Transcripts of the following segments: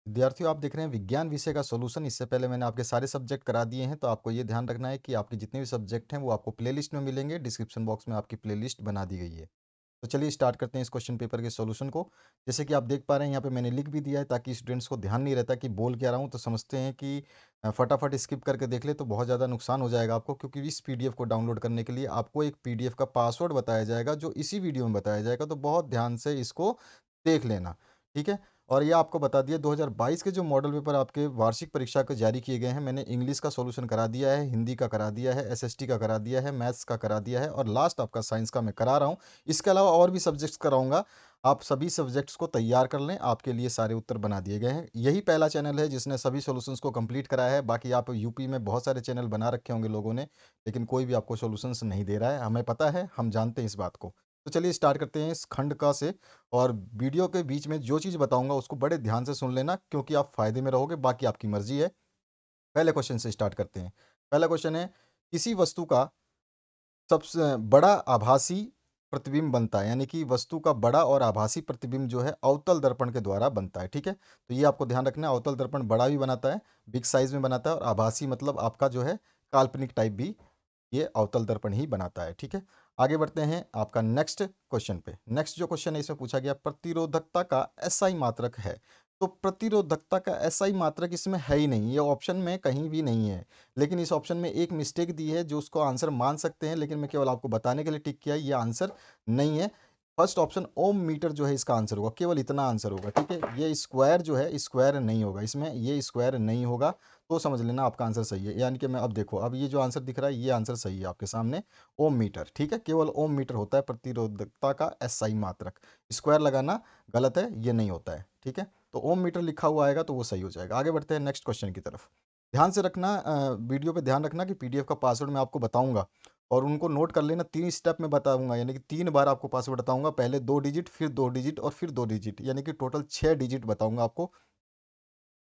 विद्यार्थियों, आप देख रहे हैं विज्ञान विषय का सॉल्यूशन। इससे पहले मैंने आपके सारे सब्जेक्ट करा दिए हैं, तो आपको ये ध्यान रखना है कि आपके जितने भी सब्जेक्ट हैं वो आपको प्लेलिस्ट में मिलेंगे। डिस्क्रिप्शन बॉक्स में आपकी प्लेलिस्ट बना दी गई है। तो चलिए स्टार्ट करते हैं इस क्वेश्चन पेपर के सॉल्यूशन को। जैसे कि आप देख पा रहे हैं यहाँ पे मैंने लिख भी दिया है, ताकि स्टूडेंट्स को ध्यान नहीं रहता कि बोल क्या रहा हूँ, तो समझते हैं कि फटाफट स्किप करके देख ले तो बहुत ज़्यादा नुकसान हो जाएगा आपको, क्योंकि इस पीडीएफ को डाउनलोड करने के लिए आपको एक पीडीएफ का पासवर्ड बताया जाएगा, जो इसी वीडियो में बताया जाएगा। तो बहुत ध्यान से इसको देख लेना, ठीक है। और ये आपको बता दिया 2022 के जो मॉडल पेपर आपके वार्षिक परीक्षा के जारी किए गए हैं, मैंने इंग्लिश का सॉल्यूशन करा दिया है, हिंदी का करा दिया है, एसएसटी का करा दिया है, मैथ्स का करा दिया है, और लास्ट आपका साइंस का मैं करा रहा हूँ। इसके अलावा और भी सब्जेक्ट्स कराऊंगा। आप सभी सब्जेक्ट्स को तैयार कर लें, आपके लिए सारे उत्तर बना दिए गए हैं। यही पहला चैनल है जिसने सभी सॉल्यूशंस को कंप्लीट कराया है। बाकी आप यूपी में बहुत सारे चैनल बना रखे होंगे लोगों ने, लेकिन कोई भी आपको सॉल्यूशंस नहीं दे रहा है। हमें पता है, हम जानते हैं इस बात को। तो चलिए स्टार्ट करते हैं इस खंड का से। और वीडियो के बीच में जो चीज़ बताऊंगा उसको बड़े ध्यान से सुन लेना, क्योंकि आप फायदे में रहोगे। बाकी आपकी मर्जी है। पहले क्वेश्चन से स्टार्ट करते हैं। पहला क्वेश्चन है, किसी वस्तु का सबसे बड़ा आभासी प्रतिबिंब बनता है, यानी कि वस्तु का बड़ा और आभासी प्रतिबिंब जो है अवतल दर्पण के द्वारा बनता है, ठीक है। तो ये आपको ध्यान रखना है, अवतल दर्पण बड़ा भी बनाता है, बिग साइज में बनाता है, और आभासी मतलब आपका जो है काल्पनिक टाइप भी ये अवतल दर्पण ही बनाता है, ठीक है। आगे बढ़ते हैं आपका नेक्स्ट क्वेश्चन पे। नेक्स्ट जो क्वेश्चन है इसमें पूछा गया, प्रतिरोधकता का एसआई मात्रक है। तो प्रतिरोधकता का एसआई मात्रक इसमें है ही नहीं, ये ऑप्शन में कहीं भी नहीं है। लेकिन इस ऑप्शन में एक मिस्टेक दी है जो उसको आंसर मान सकते हैं, लेकिन मैं केवल आपको बताने के लिए टिक किया है, ये आंसर नहीं है। फर्स्ट ऑप्शन ओम मीटर जो है इसका आंसर होगा, केवल इतना आंसर होगा, ठीक है। ये स्क्वायर जो है स्क्वायर नहीं होगा, इसमें ये स्क्वायर नहीं होगा। तो समझ लेना आपका आंसर सही है। यानी कि मैं अब देखो, अब ये जो आंसर दिख रहा है ये आंसर सही है आपके सामने, ओम मीटर, ठीक है। केवल ओम मीटर होता है प्रतिरोधकता का एसआई मात्रक। स्क्वायर लगाना गलत है, ये नहीं होता है, ठीक है। तो ओम मीटर लिखा हुआ आएगा तो वो सही हो जाएगा। आगे बढ़ते हैं नेक्स्ट क्वेश्चन की तरफ। ध्यान से रखना, वीडियो पे ध्यान रखना कि पीडीएफ का पासवर्ड मैं आपको बताऊंगा, और उनको नोट कर लेना। 3 स्टेप में बताऊंगा, यानी कि 3 बार आपको पासवर्ड बताऊंगा। पहले 2 डिजिट, फिर 2 डिजिट, और फिर 2 डिजिट, यानी कि टोटल 6 डिजिट बताऊंगा आपको।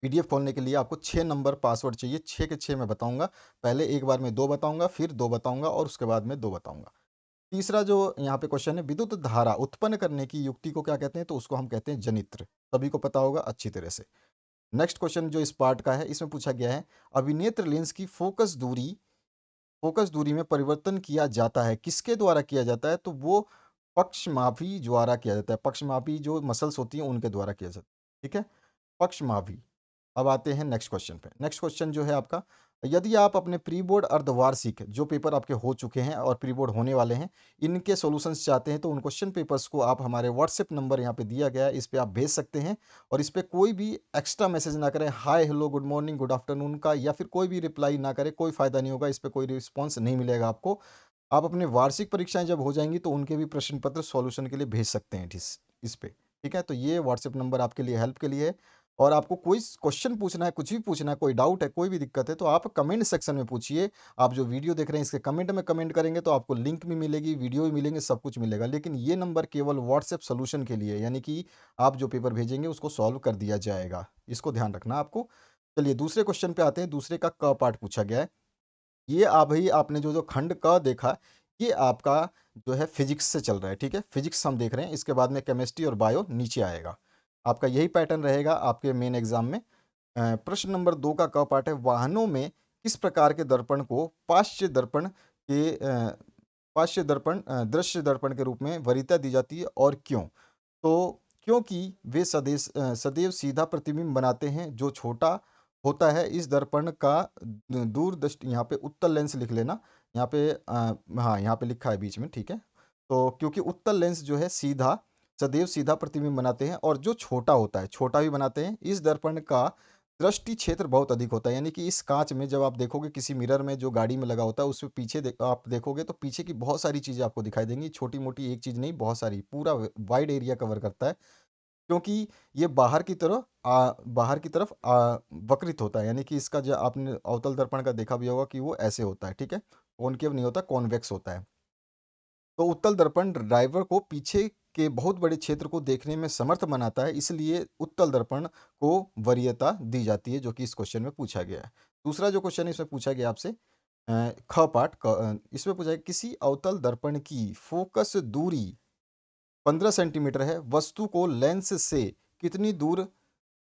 पीडीएफ खोलने के लिए आपको 6 नंबर पासवर्ड चाहिए, 6 के 6 मैं बताऊंगा। पहले एक बार में 2 बताऊंगा, फिर 2 बताऊंगा, और उसके बाद में 2 बताऊंगा। तीसरा जो यहाँ पे क्वेश्चन है, विद्युत धारा उत्पन्न करने की युक्ति को क्या कहते हैं, तो उसको हम कहते हैं जनित्र। सभी को पता होगा अच्छी तरह से। नेक्स्ट क्वेश्चन जो इस पार्ट का है, इसमें पूछा गया है, अभिनेत्र लेंस की फोकस दूरी में परिवर्तन किया जाता है, किसके द्वारा किया जाता है, तो वो पक्षमापी द्वारा किया जाता है। पक्षमापी जो मसल्स होती हैं उनके द्वारा किया जाता है, ठीक है। पक्षमापी। अब आते हैं नेक्स्ट क्वेश्चन पे। नेक्स्ट क्वेश्चन जो है आपका, यदि आप अपने प्री बोर्ड अर्धवार्षिक जो पेपर आपके हो चुके हैं और प्री बोर्ड होने वाले हैं, इनके सॉल्यूशंस चाहते हैं, तो उन क्वेश्चन पेपर्स को आप हमारे व्हाट्सएप नंबर यहाँ पे दिया गया है, इस पे आप भेज सकते हैं। और इस पे कोई भी एक्स्ट्रा मैसेज ना करें, hi hello good morning good afternoon का, या फिर कोई भी रिप्लाई ना करें, कोई फ़ायदा नहीं होगा, इस पे कोई रिस्पॉन्स नहीं मिलेगा आपको। आप अपने वार्षिक परीक्षाएं जब हो जाएंगी तो उनके भी प्रश्न पत्र सॉल्यूशन के लिए भेज सकते हैं इस पे, ठीक है। तो ये व्हाट्सएप नंबर आपके लिए हेल्प के लिए है। और आपको कोई क्वेश्चन पूछना है, कुछ भी पूछना है, कोई डाउट है, कोई भी दिक्कत है, तो आप कमेंट सेक्शन में पूछिए। आप जो वीडियो देख रहे हैं इसके कमेंट में कमेंट करेंगे तो आपको लिंक भी मिलेगी, वीडियो भी मिलेंगे, सब कुछ मिलेगा। लेकिन ये नंबर केवल व्हाट्सएप सोल्यूशन के लिए है, यानी कि आप जो पेपर भेजेंगे उसको सॉल्व कर दिया जाएगा। इसको ध्यान रखना आपको। चलिए दूसरे क्वेश्चन पे आते हैं। दूसरे का क पार्ट पूछा गया है। ये अभी आपने जो जो खंड क देखा, ये आपका जो है फिजिक्स से चल रहा है, ठीक है। फिजिक्स हम देख रहे हैं, इसके बाद में केमिस्ट्री और बायो नीचे आएगा। आपका यही पैटर्न रहेगा आपके मेन एग्जाम में। प्रश्न नंबर 2 का क पार्ट है, वाहनों में किस प्रकार के दर्पण को पार्श्व दर्पण दृश्य दर्पण के रूप में वरीयता दी जाती है, और क्यों? तो क्योंकि वे सदैव सीधा प्रतिबिंब बनाते हैं जो छोटा होता है। इस दर्पण का दूरदृष्टि, यहाँ पे उत्तल लेंस लिख लेना, यहाँ पे हाँ यहाँ पे लिखा है बीच में, ठीक है। तो क्योंकि उत्तल लेंस जो है सदैव सीधा प्रतिबिंब बनाते हैं, और जो छोटा होता है छोटा भी बनाते हैं। इस दर्पण का दृष्टि क्षेत्र बहुत अधिक होता है, यानी कि इस कांच में जब आप देखोगे, किसी मिरर में जो गाड़ी में लगा होता है, उसमें पीछे आप देखोगे तो पीछे की बहुत सारी चीज़ें आपको दिखाई देंगी। छोटी मोटी एक चीज़ नहीं, बहुत सारी, पूरा वाइड एरिया कवर करता है। क्योंकि ये बाहर की तरफ वक्रित होता है, यानी कि इसका जो आपने अवतल दर्पण का देखा भी होगा कि वो ऐसे होता है, ठीक है। कॉनकेव नहीं होता, कॉन्वेक्स होता है। तो उत्तल दर्पण ड्राइवर को पीछे के बहुत बड़े क्षेत्र को देखने में समर्थ बनाता है, इसलिए उत्तल दर्पण को वरीयता दी जाती है, जो कि इस क्वेश्चन में पूछा गया है। दूसरा जो क्वेश्चन है इसमें पूछा गया आपसे, ख पार्ट इसमें पूछा है, किसी अवतल दर्पण की फोकस दूरी 15 सेंटीमीटर है, वस्तु को लेंस से कितनी दूर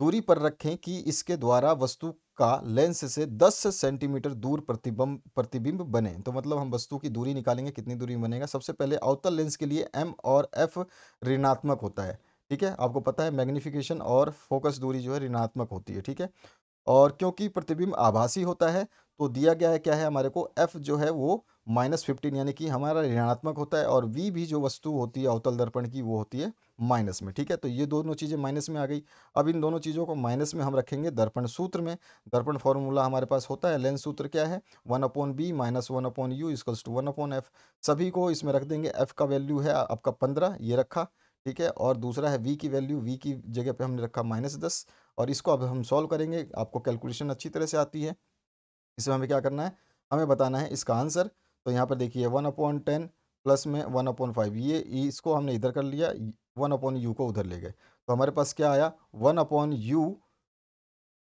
दूरी पर रखें कि इसके द्वारा वस्तु का लेंस से 10 सेंटीमीटर दूर प्रतिबिंब प्रतिबिंब बने। तो मतलब हम वस्तु की दूरी निकालेंगे, कितनी दूरी में बनेगा। सबसे पहले अवतल लेंस के लिए एम और एफ ऋणात्मक होता है, ठीक है। आपको पता है मैग्नीफिकेशन और फोकस दूरी जो है ऋणात्मक होती है, ठीक है। और क्योंकि प्रतिबिंब आभासी होता है तो दिया गया है क्या है हमारे को, एफ जो है वो -15 यानी कि हमारा ऋणात्मक होता है, और वी भी जो वस्तु होती है अवतल दर्पण की वो होती है माइनस में, ठीक है। तो ये दोनों चीज़ें माइनस में आ गई। अब इन दोनों चीज़ों को माइनस में हम रखेंगे दर्पण सूत्र में। दर्पण फॉर्मूला हमारे पास होता है, लेंस सूत्र क्या है, 1/b minus 1/u equals to 1/f। सभी को इसमें रख देंगे। एफ का वैल्यू है आपका 15, ये रखा, ठीक है। और दूसरा है वी की वैल्यू, वी की जगह पे हमने रखा -10। और इसको अब हम सॉल्व करेंगे। आपको कैलकुलेशन अच्छी तरह से आती है। इसमें हमें क्या करना है, हमें बताना है इसका आंसर। तो यहाँ पर देखिए 1/10 प्लस में 1/5, ये इसको हमने इधर कर लिया, 1/u को उधर ले गए। तो हमारे पास क्या आया, 1/u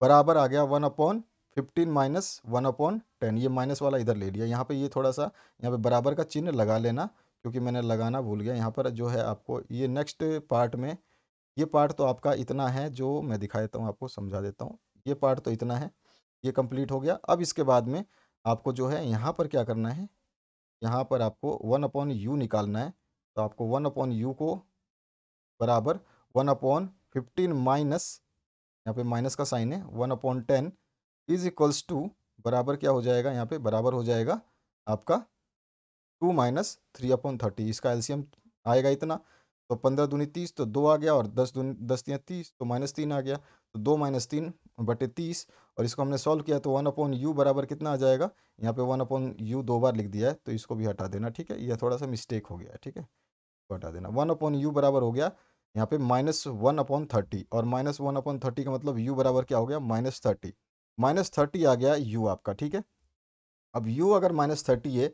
बराबर आ गया 1/15 माइनस 1/10। ये माइनस वाला इधर ले लिया। यहाँ पे ये थोड़ा सा यहाँ पे बराबर का चिन्ह लगा लेना, क्योंकि मैंने लगाना भूल गया। यहाँ पर जो है आपको ये नेक्स्ट पार्ट में, ये पार्ट तो आपका इतना है जो मैं दिखा देता हूँ, आपको समझा देता हूँ। ये पार्ट तो इतना है, ये कंप्लीट हो गया। अब इसके बाद में आपको जो है यहाँ पर क्या करना है, यहाँ पर आपको 1/u निकालना है। तो आपको 1/u को बराबर 1/15 माइनस, यहाँ पे माइनस का साइन है, 1/10 इज इक्वल्स टू बराबर क्या हो जाएगा, यहाँ पे बराबर हो जाएगा आपका 2 माइनस 3/30। इसका एलसीएम आएगा इतना। तो 15 दूनी 30, तो 2 आ गया, और 10 दूनी 10 या 30, तो -3 आ गया। तो 2 - 3/30। और इसको हमने सॉल्व किया तो 1/u बराबर कितना आ जाएगा, यहाँ पे 1/u 2 बार लिख दिया है, तो इसको भी हटा देना, ठीक है। यह थोड़ा सा मिस्टेक हो गया है, ठीक है, इसको हटा देना। 1/u बराबर हो गया यहाँ पे -1/30, और -1/30 का मतलब u बराबर क्या हो गया, -30। -30 आ गया u आपका, ठीक है। अब u अगर -30 है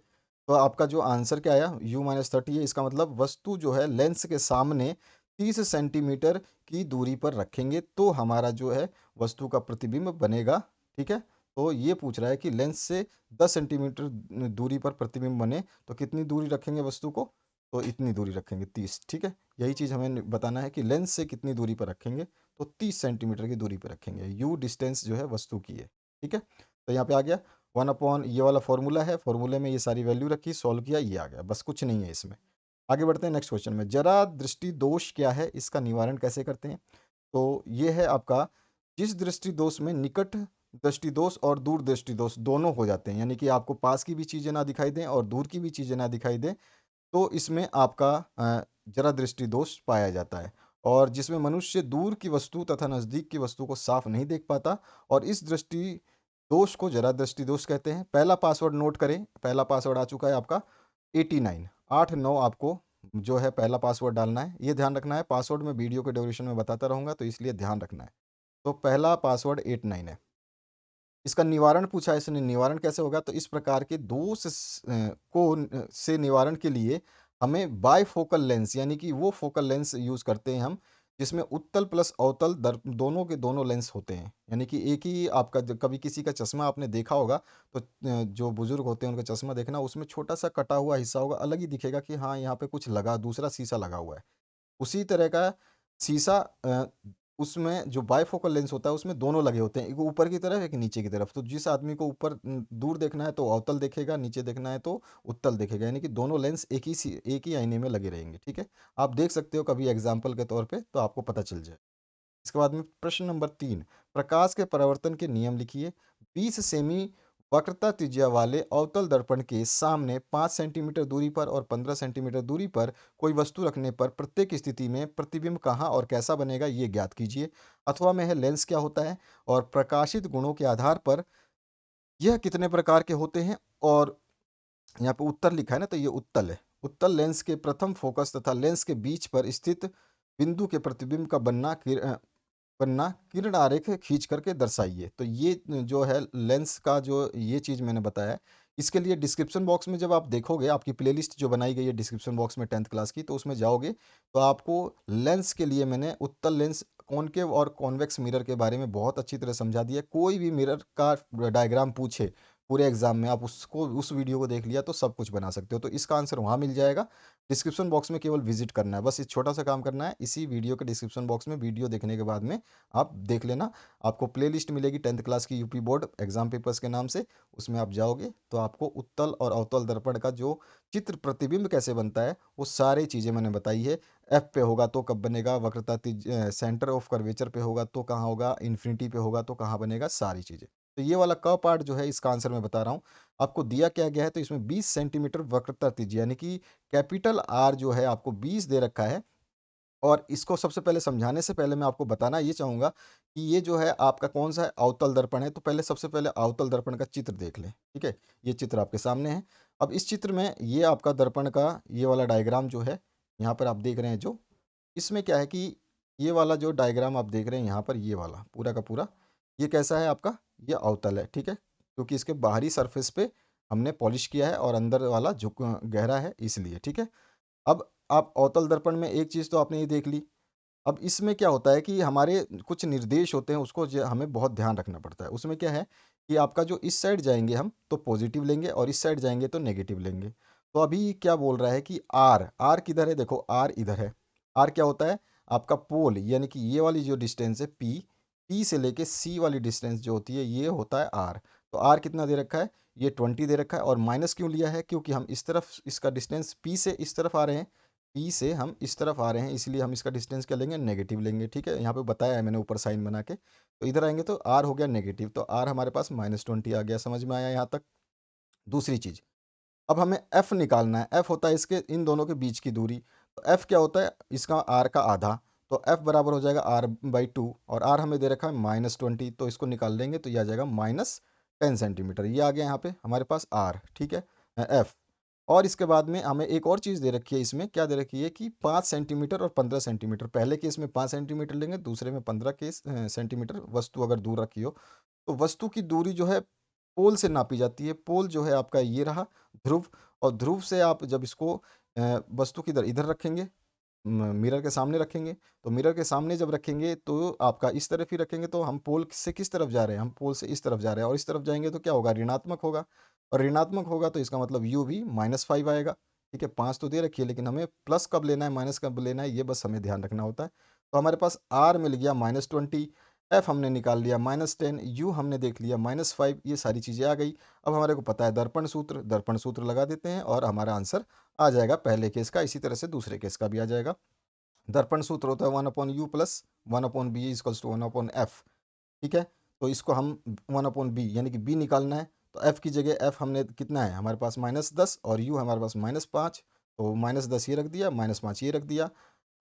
तो आपका जो आंसर क्या आया, u -30 है। इसका मतलब वस्तु जो है लेंस के सामने 30 सेंटीमीटर की दूरी पर रखेंगे तो हमारा जो है वस्तु का प्रतिबिंब बनेगा, ठीक है। तो ये पूछ रहा है कि लेंस से 10 सेंटीमीटर दूरी पर प्रतिबिंब बने तो कितनी दूरी रखेंगे वस्तु को, तो इतनी दूरी रखेंगे 30, ठीक है। यही चीज़ हमें बताना है कि लेंस से कितनी दूरी पर रखेंगे, तो 30 सेंटीमीटर की दूरी पर रखेंगे। यू डिस्टेंस जो है वस्तु की है, ठीक है। तो यहाँ पे आ गया 1/, ये वाला फॉर्मूला है, फॉर्मूले में ये सारी वैल्यू रखी, सॉल्व किया, ये आ गया, बस कुछ नहीं है इसमें। आगे बढ़ते हैं नेक्स्ट क्वेश्चन में। जरा दृष्टि दोष क्या है, इसका निवारण कैसे करते हैं। तो ये है आपका, जिस दृष्टि दोष में निकट दृष्टि दोष और दूर दृष्टि दोष दोनों हो जाते हैं, यानी कि आपको पास की भी चीज़ें ना दिखाई दें और दूर की भी चीज़ें ना दिखाई दें, तो इसमें आपका जरा दृष्टि दोष पाया जाता है। और जिसमें मनुष्य दूर की वस्तु तथा नज़दीक की वस्तु को साफ नहीं देख पाता, और इस दृष्टि दोष को जरा दृष्टि दोष कहते हैं। पहला पासवर्ड नोट करें, पहला पासवर्ड आ चुका है आपका 89, 8 9 आपको जो है पहला पासवर्ड डालना है। ये ध्यान रखना है, पासवर्ड में वीडियो के ड्यूरेशन में बताता रहूँगा, तो इसलिए ध्यान रखना है। तो पहला पासवर्ड 89 है। इसका निवारण पूछा है इसने, निवारण कैसे होगा, तो इस प्रकार के दोष से निवारण के लिए हमें बायफोकल लेंस, यानी कि वो फोकल लेंस यूज़ करते हैं हम जिसमें उत्तल प्लस अवतल दोनों के दोनों लेंस होते हैं। यानी कि एक ही आपका कभी किसी का चश्मा आपने देखा होगा, तो जो बुजुर्ग होते हैं उनका चश्मा देखना, उसमें छोटा सा कटा हुआ हिस्सा होगा, अलग ही दिखेगा कि हाँ यहाँ पे कुछ लगा, दूसरा शीशा लगा हुआ है। उसी तरह का शीशा उसमें जो बायफोकल लेंस होता है उसमें दोनों लगे होते हैं, एक ऊपर की तरफ एक नीचे की तरफ। तो जिस आदमी को ऊपर दूर देखना है तो अवतल देखेगा, नीचे देखना है तो उत्तल देखेगा, यानी कि दोनों लेंस एक ही आईने में लगे रहेंगे, ठीक है। आप देख सकते हो कभी एग्जाम्पल के तौर पे, तो आपको पता चल जाए। इसके बाद में प्रश्न नंबर 3, प्रकाश के परावर्तन के नियम लिखिए। 20 सेमी वक्रता त्रिज्या वाले अवतल दर्पण के सामने 5 सेंटीमीटर दूरी पर और 15 सेंटीमीटर दूरी पर कोई वस्तु रखने पर प्रत्येक स्थिति में प्रतिबिंब कहाँ और कैसा बनेगा, ये ज्ञात कीजिए। अथवा में है लेंस क्या होता है, और प्रकाशित गुणों के आधार पर यह कितने प्रकार के होते हैं। और यहाँ पे उत्तर लिखा है ना, तो ये उत्तल है। उत्तल लेंस के प्रथम फोकस तथा लेंस के बीच पर स्थित बिंदु के प्रतिबिंब का बनना किरण आरेख खींच करके दर्शाइए। तो ये जो है लेंस का जो ये चीज़ मैंने बताया है, इसके लिए डिस्क्रिप्शन बॉक्स में जब आप देखोगे, आपकी प्लेलिस्ट जो बनाई गई है डिस्क्रिप्शन बॉक्स में 10th क्लास की, तो उसमें जाओगे तो आपको लेंस के लिए मैंने उत्तल लेंस, कॉनकेव और कॉन्वेक्स मिरर के बारे में बहुत अच्छी तरह समझा दिया है। कोई भी मिरर का डायग्राम पूछे पूरे एग्जाम में आप उसको उस वीडियो को देख लिया तो सब कुछ बना सकते हो। तो इसका आंसर वहाँ मिल जाएगा। डिस्क्रिप्शन बॉक्स में केवल विजिट करना है, बस इस छोटा सा काम करना है। इसी वीडियो के डिस्क्रिप्शन बॉक्स में वीडियो देखने के बाद में आप देख लेना, आपको प्लेलिस्ट मिलेगी 10th क्लास की यूपी बोर्ड एग्जाम पेपर्स के नाम से। उसमें आप जाओगे तो आपको उत्तल और अवतल दर्पण का जो चित्र प्रतिबिंब कैसे बनता है वो सारी चीज़ें मैंने बताई है। एफ पे होगा तो कब बनेगा, वक्रता सेंटर ऑफ कर्वेचर पे होगा तो कहाँ होगा, इन्फिनिटी पे होगा तो कहाँ बनेगा, सारी चीज़ें। तो ये वाला क पार्ट जो है इसका आंसर मैं बता रहा हूँ। आपको दिया क्या गया है, तो इसमें 20 सेंटीमीटर वक्रता त्रिज्या यानी कि कैपिटल आर जो है आपको 20 दे रखा है। और इसको सबसे पहले समझाने से पहले मैं आपको बताना ये चाहूँगा कि ये जो है आपका कौन-सा है, अवतल दर्पण है। तो पहले सबसे पहले अवतल दर्पण का चित्र देख लें, ठीक है? ये चित्र आपके सामने है। अब इस चित्र में ये आपका दर्पण का ये वाला डायग्राम जो है, यहाँ पर आप देख रहे हैं जो, इसमें क्या है कि ये वाला जो डायग्राम आप देख रहे हैं यहाँ पर, ये वाला पूरा का पूरा, ये कैसा है आपका, ये अवतल है, ठीक है? क्योंकि इसके बाहरी सरफेस पे हमने पॉलिश किया है और अंदर वाला झुक गहरा है इसलिए, ठीक है? अब आप अवतल दर्पण में एक चीज़ तो आपने ये देख ली। अब इसमें क्या होता है कि हमारे कुछ निर्देश होते हैं, उसको हमें बहुत ध्यान रखना पड़ता है। उसमें क्या है कि आपका जो इस साइड जाएंगे हम तो पॉजिटिव लेंगे और इस साइड जाएंगे तो नेगेटिव लेंगे। तो अभी क्या बोल रहा है कि आर, आर किधर है, देखो आर इधर है। आर क्या होता है, आपका पोल यानी कि ये वाली जो डिस्टेंस है पी, पी से लेके सी वाली डिस्टेंस जो होती है ये होता है आर। तो आर कितना दे रखा है, ये 20 दे रखा है। और माइनस क्यों लिया है, क्योंकि हम इस तरफ इसका डिस्टेंस पी से इस तरफ आ रहे हैं, पी से हम इस तरफ आ रहे हैं, इसलिए हम इसका डिस्टेंस क्या लेंगे, नेगेटिव लेंगे, ठीक है? यहाँ पे बताया है मैंने ऊपर साइन बना के। तो इधर आएंगे तो आर हो गया नेगेटिव, तो आर हमारे पास -20 आ गया। समझ में आया यहाँ तक? दूसरी चीज़, अब हमें एफ निकालना है। एफ होता है इसके इन दोनों के बीच की दूरी। तो एफ क्या होता है, इसका आर का आधा। तो एफ बराबर हो जाएगा r/2 और आर हमें दे रखा है -20। तो इसको निकाल लेंगे तो ये आ जाएगा -10 सेंटीमीटर। ये आ गया यहाँ पे हमारे पास आर, ठीक है, एफ। और इसके बाद में हमें एक और चीज़ दे रखी है, इसमें क्या दे रखी है कि 5 सेंटीमीटर और 15 सेंटीमीटर। पहले केस में 5 सेंटीमीटर लेंगे, दूसरे में 15 सेंटीमीटर, वस्तु अगर दूर रखी हो। तो वस्तु की दूरी जो है पोल से नापी जाती है। पोल जो है आपका ये रहा ध्रुव, और ध्रुव से आप जब इसको वस्तु की इधर इधर रखेंगे, मिरर के सामने रखेंगे, तो मिरर के सामने जब रखेंगे तो आपका इस तरफ ही रखेंगे, तो हम पोल से किस तरफ जा रहे हैं, हम पोल से इस तरफ जा रहे हैं, और इस तरफ जाएंगे तो क्या होगा, ऋणात्मक होगा। और ऋणात्मक होगा तो इसका मतलब यू भी -5 आएगा, ठीक है? 5 तो दे रखी है, लेकिन हमें प्लस कब लेना है माइनस कब लेना है ये बस हमें ध्यान रखना होता है। तो हमारे पास आर मिल गया -20, एफ हमने निकाल लिया -10, यू हमने देख लिया -5, ये सारी चीज़ें आ गई। अब हमारे को पता है दर्पण सूत्र लगा देते हैं और हमारा आंसर आ जाएगा पहले केस का। इसी तरह से दूसरे केस का भी आ जाएगा। दर्पण सूत्र होता है 1/u plus 1/b equals to 1/f, ठीक है? तो इसको हम 1/b यानी कि b निकालना है। तो f की जगह f हमने कितना है हमारे पास -10 और u हमारे पास -5। तो -10 ये रख दिया, -5 ये रख दिया।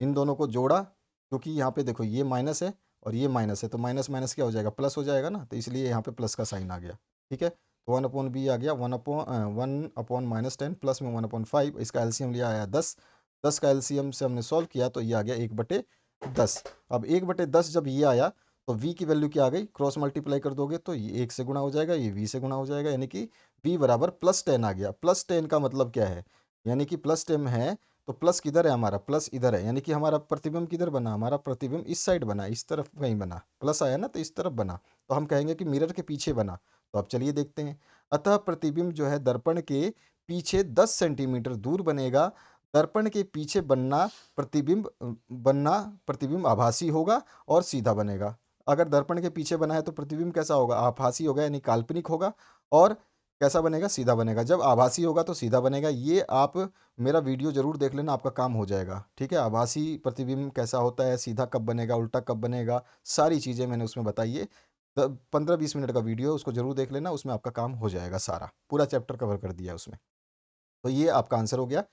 इन दोनों को जोड़ा, क्योंकि यहाँ पे देखो ये माइनस है और ये माइनस है, तो माइनस माइनस क्या हो जाएगा, प्लस हो जाएगा ना, तो इसलिए यहाँ पे प्लस का साइन आ गया, ठीक है? तो 1/b आ गया, 1/10 प्लस में 1/5, इसका एलसीएम लिया आया 10। 10 का एलसीएम से हमने सॉल्व किया तो ये आ गया 1/10। अब 1/10 जब ये आया तो v की वैल्यू क्या आ गई, क्रॉस मल्टीप्लाई कर दोगे तो ये 1 से गुणा हो जाएगा, ये v से गुणा हो जाएगा, यानी कि v बराबर +10 आ गया। +10 का मतलब क्या है, यानी कि +10 है तो प्लस किधर है हमारा, प्लस इधर है, यानी कि हमारा प्रतिबिंब किधर बना, हमारा प्रतिबिंब इस साइड बना, इस तरफ कहीं बना, प्लस आया ना तो इस तरफ बना। तो हम कहेंगे कि मिरर के पीछे बना। तो अब चलिए देखते हैं। अतः प्रतिबिंब जो है दर्पण के पीछे 10 सेंटीमीटर दूर बनेगा। दर्पण के पीछे बनना प्रतिबिंब आभासी होगा और सीधा बनेगा। अगर दर्पण के पीछे बना है तो प्रतिबिंब कैसा होगा, आभासी होगा यानी काल्पनिक होगा। और कैसा बनेगा, सीधा बनेगा। जब आभासी होगा तो सीधा बनेगा। ये आप मेरा वीडियो जरूर देख लेना, आपका काम हो जाएगा, ठीक है? आभासी प्रतिबिंब कैसा होता है, सीधा कब बनेगा, उल्टा कब बनेगा, सारी चीज़ें मैंने उसमें बताई है। 15-20 मिनट का वीडियो, उसको जरूर देख लेना, उसमें आपका काम हो जाएगा, सारा पूरा चैप्टर कवर कर दिया है उसमें। तो ये आपका आंसर हो गया।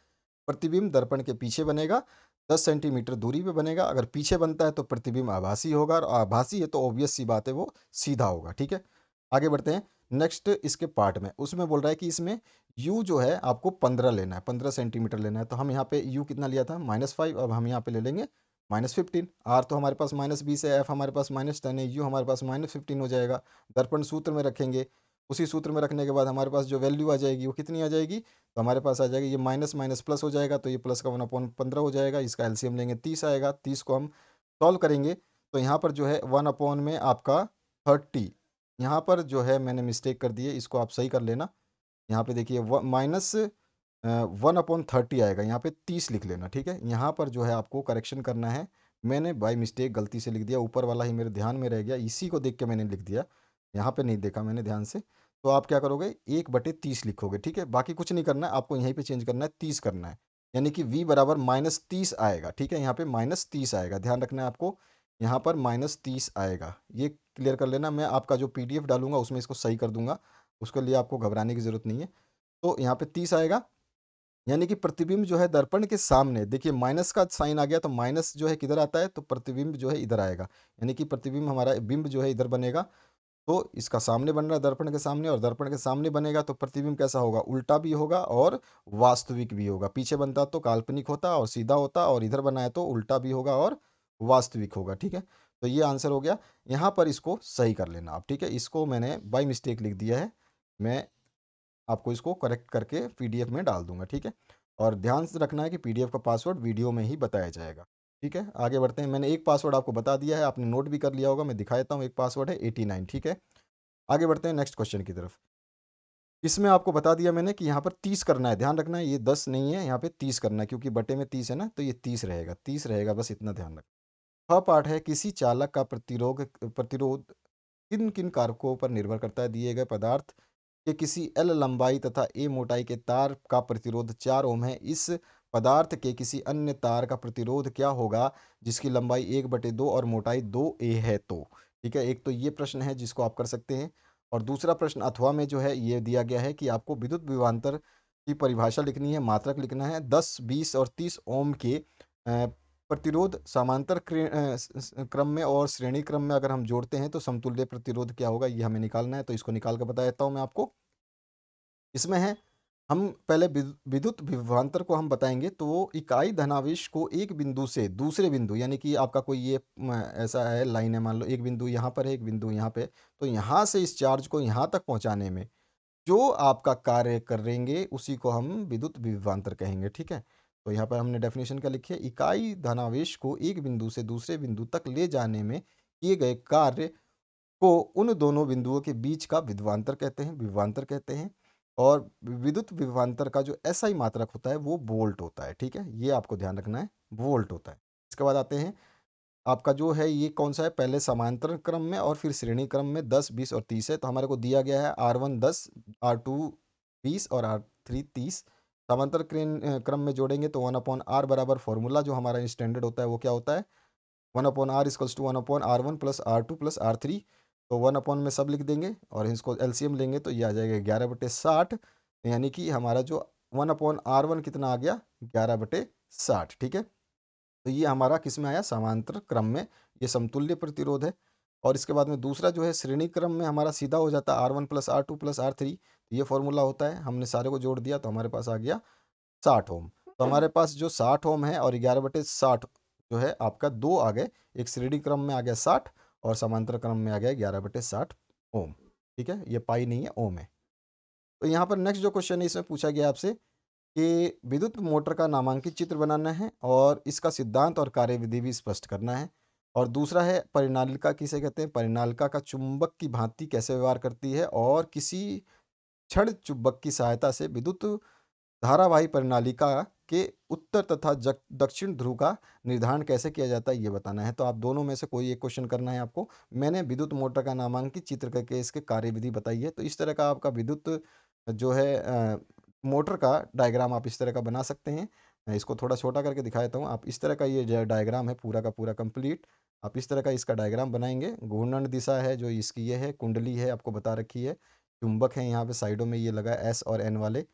प्रतिबिंब दर्पण के पीछे बनेगा, 10 सेंटीमीटर दूरी पे बनेगा। अगर पीछे बनता है तो प्रतिबिंब आभासी होगा, और आभासी है तो ऑब्वियस सी बात है वो सीधा होगा, ठीक है? आगे बढ़ते हैं नेक्स्ट इसके पार्ट में। उसमें बोल रहा है कि इसमें u जो है आपको 15 लेना है, 15 सेंटीमीटर लेना है। तो हम यहाँ पे u कितना लिया था, -5, अब हम यहाँ पे ले लेंगे -15। r तो हमारे पास -20 है, f हमारे पास -10 है, u हमारे पास -15 हो जाएगा। दर्पण सूत्र में रखेंगे, उसी सूत्र में रखने के बाद हमारे पास जो वैल्यू आ जाएगी वो कितनी आ जाएगी, तो हमारे पास आ जाएगा ये माइनस माइनस प्लस हो जाएगा, तो ये प्लस का 1/15 हो जाएगा। इसका एलसीएम लेंगे 30 आएगा, 30 को हम सॉल्व करेंगे तो यहाँ पर जो है 1 अपॉन में आपका 30, यहाँ पर जो है मैंने मिस्टेक कर दी है, इसको आप सही कर लेना। यहाँ पे देखिए व माइनस 1/30 आएगा, यहाँ पे 30 लिख लेना, ठीक है? यहाँ पर जो है आपको करेक्शन करना है। मैंने बाय मिस्टेक गलती से लिख दिया, ऊपर वाला ही मेरे ध्यान में रह गया, इसी को देख के मैंने लिख दिया। यहाँ पे नहीं देखा मैंने ध्यान से। तो आप क्या करोगे 1/30 लिखोगे, ठीक है? बाकी कुछ नहीं करना है, आपको यहीं पे चेंज करना है, 30 करना है। यानी कि v बराबर -30 आएगा, ठीक है? यहाँ पे -30 आएगा, ध्यान रखना है आपको, यहाँ पर -30 आएगा। ये क्लियर कर लेना, मैं आपका जो पीडीएफ डालूँगा उसमें इसको सही कर दूँगा, उसके लिए आपको घबराने की ज़रूरत नहीं है। तो यहाँ पे 30 आएगा, यानी कि प्रतिबिंब जो है दर्पण के सामने, देखिए माइनस का साइन आ गया तो माइनस जो है किधर आता है, तो प्रतिबिंब जो है इधर आएगा। यानी कि प्रतिबिंब हमारा बिंब जो है इधर बनेगा, तो इसका सामने बन रहा है दर्पण के सामने, और दर्पण के सामने बनेगा तो प्रतिबिंब कैसा होगा, उल्टा भी होगा और वास्तविक भी होगा। पीछे बनता तो काल्पनिक होता और सीधा होता, और इधर बनाए तो उल्टा भी होगा और वास्तविक होगा, ठीक है? तो ये आंसर हो गया। यहाँ पर इसको सही कर लेना आप, ठीक है? इसको मैंने बाय मिस्टेक लिख दिया है, मैं आपको इसको करेक्ट करके पीडीएफ में डाल दूँगा, ठीक है? और ध्यान से रखना है कि पीडीएफ का पासवर्ड वीडियो में ही बताया जाएगा, ठीक है? आगे बढ़ते हैं, मैंने एक पासवर्ड आपको बता दिया है, आपने नोट भी कर लिया होगा, मैं दिखा देता हूँ, एक पासवर्ड है 89, ठीक है? आगे बढ़ते हैं नेक्स्ट क्वेश्चन की तरफ। इसमें आपको बता दिया मैंने कि यहाँ पर 30 करना है, ध्यान रखना है, ये 10 नहीं है, यहाँ पे 30 करना है, क्योंकि बटे में 30 है ना, तो ये 30 रहेगा, बस इतना ध्यान रखना। ख पाठ है, किसी चालक का प्रतिरोध किन-किन कारकों पर निर्भर करता है? दिए गए पदार्थ के किसी एल लंबाई तथा ए मोटाई के तार का प्रतिरोध 4 ओम है। इस पदार्थ के किसी अन्य तार का प्रतिरोध क्या होगा जिसकी लंबाई 1/2 और मोटाई 2a है तो? ठीक है, एक तो ये प्रश्न है जिसको आप कर सकते हैं, और दूसरा प्रश्न अथवा में जो है ये दिया गया है कि आपको विद्युत विभवांतर की परिभाषा लिखनी है, मात्रक लिखना है। 10, 20 और 30 ओम के प्रतिरोध समांतर क्रम में और श्रेणी क्रम में अगर हम जोड़ते हैं तो समतुल्य प्रतिरोध क्या होगा, ये हमें निकालना है। तो इसको निकाल कर बता देता हूँ मैं आपको। इसमें है, हम पहले विद्युत विभवांतर को हम बताएंगे, तो वो इकाई धनावेश को एक बिंदु से दूसरे बिंदु, यानी कि आपका कोई ये ऐसा है लाइन है, मान लो एक बिंदु यहाँ पर है, एक बिंदु यहाँ पे, तो यहाँ से इस चार्ज को यहाँ तक पहुँचाने में जो आपका कार्य करेंगे उसी को हम विद्युत विभवांतर कहेंगे, ठीक है? तो यहाँ पर हमने डेफिनेशन क्या लिखी है, इकाई धनावेश को एक बिंदु से दूसरे बिंदु तक ले जाने में किए गए कार्य को उन दोनों बिंदुओं के बीच का विभवांतर कहते हैं। और विद्युत विभवांतर का जो एसआई मात्रक होता है वो वोल्ट होता है, ठीक है? ये आपको ध्यान रखना है, वोल्ट होता है। इसके बाद आते हैं, आपका जो है ये कौन-सा है, पहले समांतर क्रम में और फिर श्रेणी क्रम में 10, 20 और 30 है। तो हमारे को दिया गया है R1 10, R2 20 और R3 30। समांतर क्रम में जोड़ेंगे तो 1/r बराबर फ़ॉर्मूला जो हमारा स्टैंडर्ड होता है वो क्या होता है? 1/r equals to 1/r1 plus R2 plus R3। तो 1 में सब लिख देंगे और इसको एलसीएम लेंगे तो ये आ जाएगा 11/60, यानी कि हमारा जो 1/r1 कितना आ गया, 11/60, ठीक है? तो ये हमारा किस में आया, समांतर क्रम में, ये समतुल्य प्रतिरोध है। और इसके बाद में दूसरा जो है श्रेणी क्रम में हमारा सीधा हो जाता है R1 plus R2 plus R3, ये फॉर्मूला होता है, हमने सारे को जोड़ दिया तो हमारे पास आ गया 60 ओम। तो हमारे पास जो 60 ओम है और 11/60 जो है आपका दो आ गए, एक श्रेणी क्रम में आ गया 60 और समांतर क्रम में आ गया 11/60 ओम, ठीक है? ये पाई नहीं है, ओम है। तो यहाँ पर नेक्स्ट जो क्वेश्चन है इसमें पूछा गया आपसे कि विद्युत मोटर का नामांकित चित्र बनाना है और इसका सिद्धांत और कार्यविधि भी स्पष्ट करना है। और दूसरा है, परिनालिका किसे कहते हैं, परिनालिका का चुंबक की भांति कैसे व्यवहार करती है, और किसी क्षण चुंबक की सहायता से विद्युत धारावाही परिनालिका के उत्तर तथा दक्षिण ध्रुव का निर्धारण कैसे किया जाता है, ये बताना है। तो आप दोनों में से कोई एक क्वेश्चन करना है आपको। मैंने विद्युत मोटर का नामांकित चित्र करके इसके कार्यविधि बताई है। तो इस तरह का आपका विद्युत जो है मोटर का डायग्राम आप इस तरह का बना सकते हैं। मैं इसको थोड़ा छोटा करके दिखा देता हूँ। आप इस तरह का ये जो डायग्राम है पूरा का पूरा कंप्लीट, आप इस तरह का इसका डायग्राम बनाएंगे। घूर्णन दिशा है जो इसकी ये है, कुंडली है आपको बता रखी है, चुंबक है यहाँ पे साइडों में ये लगा है एस और एन वाले।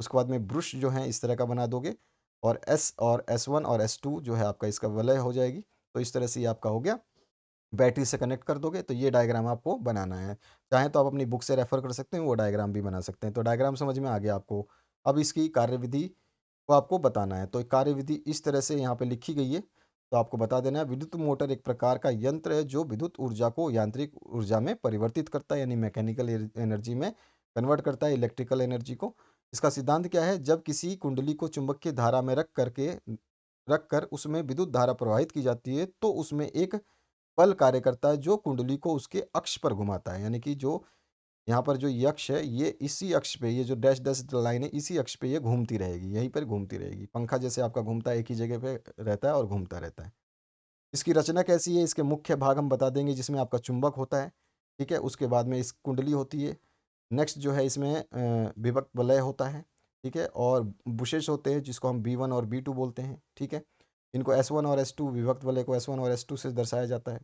उसके बाद में ब्रुश जो है इस तरह का बना दोगे, और एस और S1 और S2 जो है आपका इसका वलय हो जाएगी। तो इस तरह से ये आपका हो गया, बैटरी से कनेक्ट कर दोगे तो ये डायग्राम आपको बनाना है। चाहें तो आप अपनी बुक से रेफ़र कर सकते हैं, वो डायग्राम भी बना सकते हैं। तो डायग्राम समझ में आ गया आपको। अब इसकी कार्यविधि को आपको बताना है। तो कार्यविधि इस तरह से यहाँ पे लिखी गई है, तो आपको बता देना है। विद्युत मोटर एक प्रकार का यंत्र है जो विद्युत ऊर्जा को यांत्रिक ऊर्जा में परिवर्तित करता है, यानी मैकेनिकल एनर्जी में कन्वर्ट करता है इलेक्ट्रिकल एनर्जी को। इसका सिद्धांत क्या है, जब किसी कुंडली को चुंबकीय धारा में रख कर उसमें विद्युत धारा प्रवाहित की जाती है तो उसमें एक बल कार्य करता है जो कुंडली को उसके अक्ष पर घुमाता है। यानी कि जो यहाँ पर जो ये अक्ष है, ये इसी अक्ष पे, ये जो डैश डैश लाइन है, इसी अक्ष पे ये घूमती रहेगी, यहीं पर घूमती रहेगी। पंखा जैसे आपका घूमता है, एक ही जगह पे रहता है और घूमता रहता है। इसकी रचना कैसी है, इसके मुख्य भाग हम बता देंगे, जिसमें आपका चुंबक होता है, ठीक है? उसके बाद में इस कुंडली होती है। नेक्स्ट जो है इसमें विभक्त वलय होता है, ठीक है? और बुशेस होते हैं जिसको हम B1 और B2 बोलते हैं, ठीक है? इनको S1 और S2, विभक्त वलय को S1 और S2 से दर्शाया जाता है।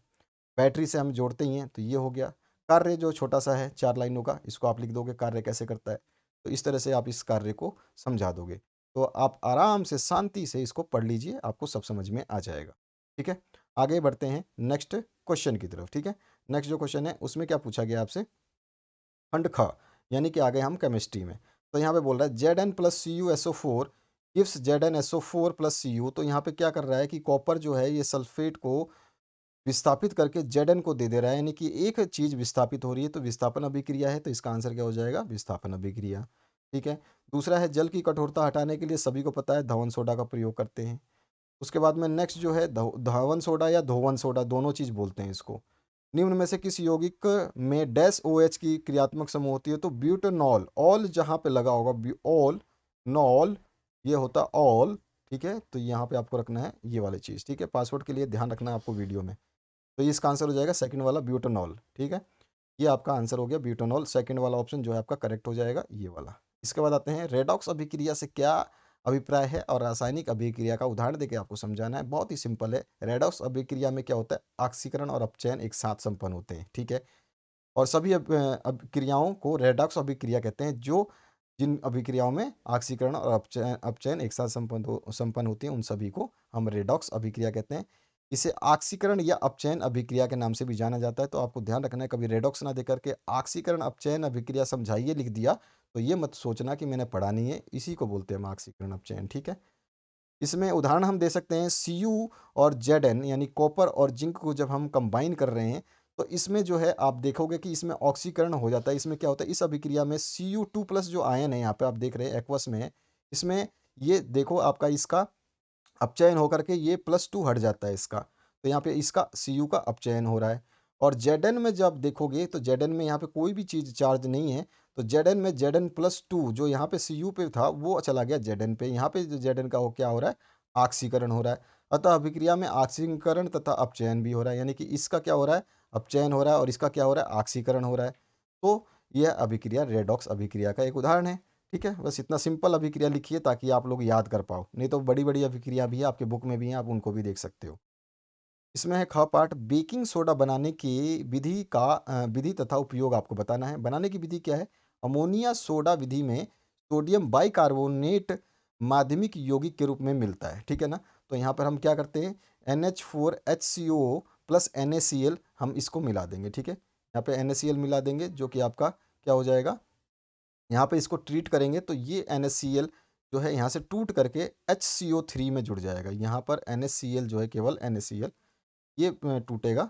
बैटरी से हम जोड़ते ही हैं, तो ये हो गया। कार्य जो छोटा-सा है 4 लाइनों का, इसको आप लिख दोगे कार्य कैसे करता है। तो इस तरह से आप इस कार्य को समझा दोगे। तो आप आराम से शांति से इसको पढ़ लीजिए, आपको सब समझ में आ जाएगा। ठीक है? आगे बढ़ते हैं नेक्स्ट क्वेश्चन की तरफ, ठीक है? नेक्स्ट जो क्वेश्चन है उसमें क्या पूछा गया आपसे? खंड ख, यानी कि आ गए हम केमिस्ट्री में। तो यहाँ पे बोल रहा है Zn plus CuSO4 gives ZnSO4 plus Cu। तो यहाँ पे क्या कर रहा है कि कॉपर जो है ये सल्फेट को विस्थापित करके Zn को दे दे रहा है, यानी कि एक चीज़ विस्थापित हो रही है, तो विस्थापन अभिक्रिया है, तो इसका आंसर क्या हो जाएगा? विस्थापन अभिक्रिया। ठीक है? दूसरा है जल की कठोरता हटाने के लिए सभी को पता है धवन सोडा का प्रयोग करते हैं। उसके बाद में नेक्स्ट जो है धावन सोडा या धोवन सोडा, दोनों चीज़ बोलते हैं इसको। निम्न में से किस यौगिक में डैश OH की क्रियात्मक समूह होती है? तो ब्यूटेनॉल, ऑल जहाँ पे लगा होगा ऑल, नॉल, ये होता ऑल, ठीक है? तो यहाँ पे आपको रखना है ये वाली चीज़, ठीक है? पासवर्ड के लिए ध्यान रखना है आपको वीडियो में। तो ये इसका आंसर हो जाएगा सेकंड वाला ब्यूटेनॉल, ठीक है? ये आपका आंसर हो गया ब्यूटेनॉल, सेकंड वाला ऑप्शन जो है आपका करेक्ट हो जाएगा ये वाला। इसके बाद आते हैं रेडॉक्स अभिक्रिया से क्या अभिप्राय है और रासायनिक अभिक्रिया का उदाहरण देके आपको समझाना है। बहुत ही सिंपल है। रेडॉक्स अभिक्रिया में क्या होता है? ऑक्सीकरण और अपचयन एक साथ संपन्न होते हैं, ठीक है? और सभी अभिक्रियाओं को रेडॉक्स अभिक्रिया कहते हैं। जो जिन अभिक्रियाओं में ऑक्सीकरण और अपचयन अपचयन एक साथ संपन्न होती हैं, उन सभी को हम रेडॉक्स अभिक्रिया कहते हैं। इसे ऑक्सीकरण या अपचयन अभिक्रिया के नाम से भी जाना जाता है। तो आपको ध्यान रखना है, कभी रेडॉक्स ना देकर के ऑक्सीकरण अपचयन अभिक्रिया समझाइए लिख दिया तो ये मत सोचना कि मैंने पढ़ा नहीं है। इसी को बोलते हैं हम ऑक्सीकरण अपचयन, ठीक है? इसमें उदाहरण हम दे सकते हैं Cu और Zn, यानी कॉपर और जिंक को जब हम कंबाइन कर रहे हैं, तो इसमें जो है आप देखोगे कि इसमें ऑक्सीकरण हो जाता है। इसमें क्या होता है? इस अभिक्रिया में Cu2 प्लस जो आयन है, यहाँ पे आप देख रहे हैं एक्वस में है, इसमें ये देखो आपका इसका अपचयन होकर के ये +2 हट जाता है इसका। तो यहाँ पे इसका Cu का अपचयन हो रहा है। और Zn में जब देखोगे तो Zn में यहाँ पे कोई भी चीज़ चार्ज नहीं है। तो Zn में Zn+2 जो यहाँ पे Cu पे था वो चला गया Zn पे। यहाँ पे जो Zn का वो क्या हो रहा है? ऑक्सीकरण हो रहा है। अतः अभिक्रिया में ऑक्सीकरण तथा अपचयन भी हो रहा है। यानी कि इसका क्या हो रहा है? अपचयन हो रहा है और इसका क्या हो रहा है? ऑक्सीकरण हो रहा है। तो यह अभिक्रिया रेडॉक्स अभिक्रिया का एक उदाहरण है। ठीक है? बस इतना सिंपल अभिक्रिया लिखिए ताकि आप लोग याद कर पाओ। नहीं तो बड़ी-बड़ी अभिक्रिया भी है, आपके बुक में भी हैं, आप उनको भी देख सकते हो। इसमें है ख पार्ट, बेकिंग सोडा बनाने की विधि तथा उपयोग आपको बताना है। बनाने की विधि क्या है? अमोनिया सोडा विधि में सोडियम बाइकार्बोनेट माध्यमिक यौगिक के रूप में मिलता है, ठीक है ना? तो यहाँ पर हम क्या करते हैं? NH4HCO प्लस NaCl हम इसको मिला देंगे, ठीक है? यहाँ पे NaCl मिला देंगे जो कि आपका क्या हो जाएगा? यहाँ पे इसको ट्रीट करेंगे तो ये NaCl जो है यहाँ से टूट करके HCO3 में जुड़ जाएगा। यहाँ पर NaCl जो है केवल NaCl ये टूटेगा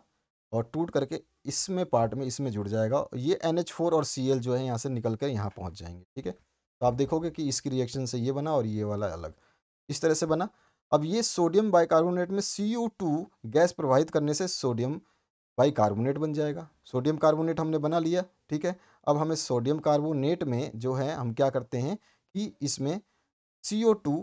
और टूट करके इसमें पार्ट में इसमें जुड़ जाएगा। ये NH4 और Cl जो है यहाँ से निकल कर यहाँ पहुँच जाएंगे, ठीक है? तो आप देखोगे कि इसकी रिएक्शन से ये बना और ये वाला अलग, इस तरह से बना। अब ये सोडियम बाइकार्बोनेट में CO2 गैस प्रवाहित करने से सोडियम बाइकार्बोनेट बन जाएगा। सोडियम कार्बोनेट हमने बना लिया, ठीक है? अब हमें सोडियम कार्बोनेट में जो है हम क्या करते हैं कि इसमें CO2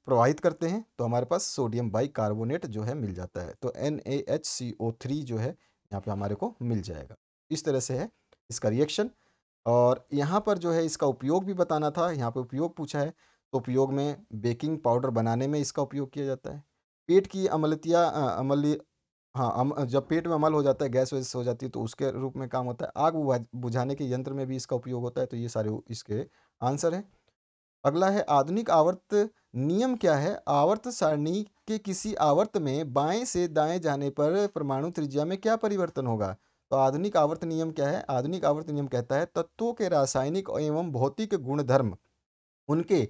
प्रवाहित करते हैं तो हमारे पास सोडियम बाइकार्बोनेट जो है मिल जाता है। तो NaHCO3 जो है यहाँ पे हमारे को मिल जाएगा। इस तरह से है इसका रिएक्शन। और यहाँ पर जो है इसका उपयोग भी बताना था, यहाँ पे उपयोग पूछा है। तो उपयोग में बेकिंग पाउडर बनाने में इसका उपयोग किया जाता है। पेट की अम्लतियाँ अम्लीय हाँ, जब पेट में अम्ल हो जाता है, गैस-वैस हो जाती है, तो उसके रूप में काम होता है। आग बुझाने के यंत्र में भी इसका उपयोग होता है। तो ये सारे इसके आंसर हैं। अगला है आधुनिक आवर्त नियम क्या है? आवर्त सारणी के किसी आवर्त में बाएं से दाएं जाने पर परमाणु त्रिज्या में क्या परिवर्तन होगा? तो आधुनिक आवर्त नियम क्या है? आधुनिक आवर्त नियम कहता है तत्वों के रासायनिक एवं भौतिक गुणधर्म उनके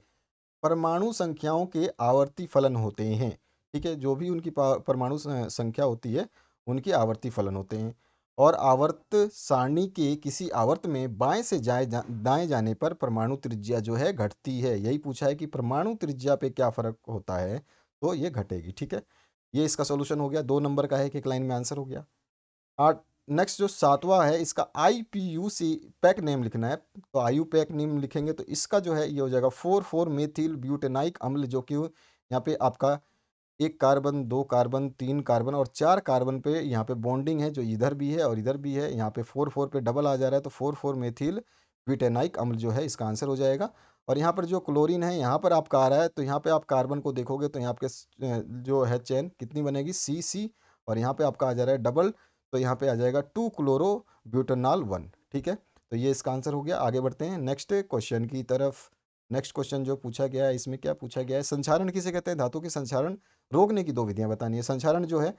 परमाणु संख्याओं के आवर्ती फलन होते हैं। ठीक है? जो भी उनकी परमाणु संख्या होती है, उनके आवर्ती फलन होते हैं। और आवर्त सारणी के किसी आवर्त में बाएं से दाएं जाने पर परमाणु त्रिज्या जो है घटती है। यही पूछा है कि परमाणु त्रिज्या पे क्या फर्क होता है, तो ये घटेगी। ठीक है? ये इसका सॉल्यूशन हो गया, 2 नंबर का है, एक-एक लाइन में आंसर हो गया। आठ नेक्स्ट जो 7वां है इसका आईपीयूसी पैक नेम लिखना है, तो आईयूपैक नेम लिखेंगे तो इसका जो है ये हो जाएगा 4,4 मेथिल ब्यूटेनाइक अम्ल, जो कि यहाँ पे आपका 1 कार्बन, 2 कार्बन, 3 कार्बन और 4 कार्बन पे यहाँ पे बॉन्डिंग है, जो इधर भी है और इधर भी है। यहाँ पे 4,4 पे डबल आ जा रहा है, तो 4,4 मेथिल ब्यूटेनाइक अम्ल जो है इसका आंसर हो जाएगा। और यहाँ पर जो क्लोरीन है यहाँ पर आपका आ रहा है, तो यहाँ पे आप कार्बन को देखोगे तो यहाँ पे जो है चेन कितनी बनेगी, सी और यहाँ पे आपका आ जा रहा है डबल, तो यहाँ पे आ जाएगा 2 क्लोरो ब्यूटेनॉल 1। ठीक है, तो ये इसका आंसर हो गया। आगे बढ़ते हैं नेक्स्ट क्वेश्चन की तरफ। नेक्स्ट क्वेश्चन जो पूछा गया है, इसमें क्या पूछा गया है, संक्षारण किसे कहते हैं, धातु के संक्षारण रोकने की 2 विधियां बतानी है। संक्षारण जो है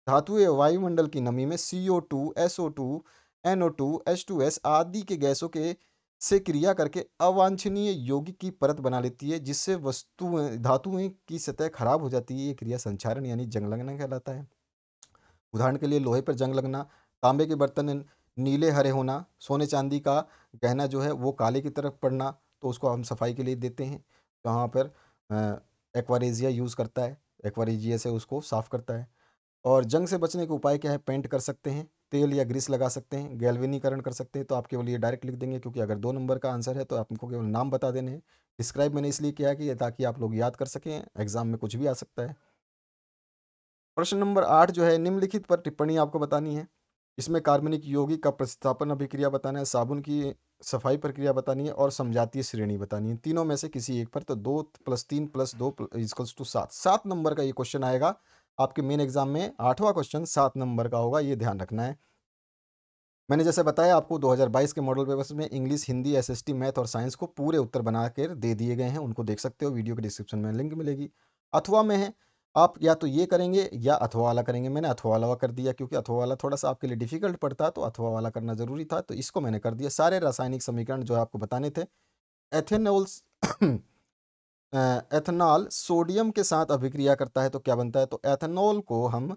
धातु या वायुमंडल की नमी में CO2, SO2, NO2, H2S आदि के गैसों के से क्रिया करके अवांछनीय यौगिक की परत बना लेती है, जिससे वस्तुएं धातुएं की सतह खराब हो जाती है। ये क्रिया संक्षारण यानी जंग लगना कहलाता है। उदाहरण के लिए लोहे पर जंग लगना, तांबे के बर्तन नीले हरे होना, सोने चांदी का गहना जो है वो काले की तरफ पड़ना, तो उसको हम सफाई के लिए देते हैं। जहाँ पर एक्वारेजिया यूज़ करता है, एक्वारेजिया से उसको साफ़ करता है। और जंग से बचने के उपाय क्या है, पेंट कर सकते हैं, तेल या ग्रीस लगा सकते हैं, गैल्वेनीकरण कर सकते हैं। तो आप केवल ये डायरेक्ट लिख देंगे, क्योंकि अगर 2 नंबर का आंसर है तो आपको केवल नाम बता देने हैं। डिस्क्राइब मैंने इसलिए किया कि ताकि आप लोग याद कर सकें, एग्जाम में कुछ भी आ सकता है। प्रश्न नंबर 8 जो है, निम्नलिखित पर टिप्पणी आपको बतानी है। इसमें कार्बनिक यौगिक का प्रतिस्थापन अभिक्रिया बताना है, साबुन की सफाई प्रक्रिया बतानी है और समजातीय श्रेणी बतानी है। तीनों में से किसी एक पर, तो 2 + 3 + 2 इक्वल्स टू 7। 7 नंबर का ये क्वेश्चन आएगा आपके मेन एग्जाम में। 8वां क्वेश्चन 7 नंबर का होगा, ये ध्यान रखना है। मैंने जैसे बताया आपको 2022 के मॉडल पेपर्स में इंग्लिश, हिंदी, एसएसटी, मैथ और साइंस को पूरे उत्तर बना कर दे दिए गए हैं, उनको देख सकते हो, वीडियो के डिस्क्रिप्शन में लिंक मिलेगी। अथवा में है, आप या तो ये करेंगे या अथवा वाला करेंगे। मैंने अथवा वाला कर दिया, क्योंकि अथवा वाला थोड़ा सा आपके लिए डिफिकल्ट पड़ता है, तो अथवा वाला करना जरूरी था, तो इसको मैंने कर दिया। सारे रासायनिक समीकरण जो आपको बताने थे। एथेनॉल्स एथेनॉल सोडियम के साथ अभिक्रिया करता है तो क्या बनता है, तो एथेनॉल को हम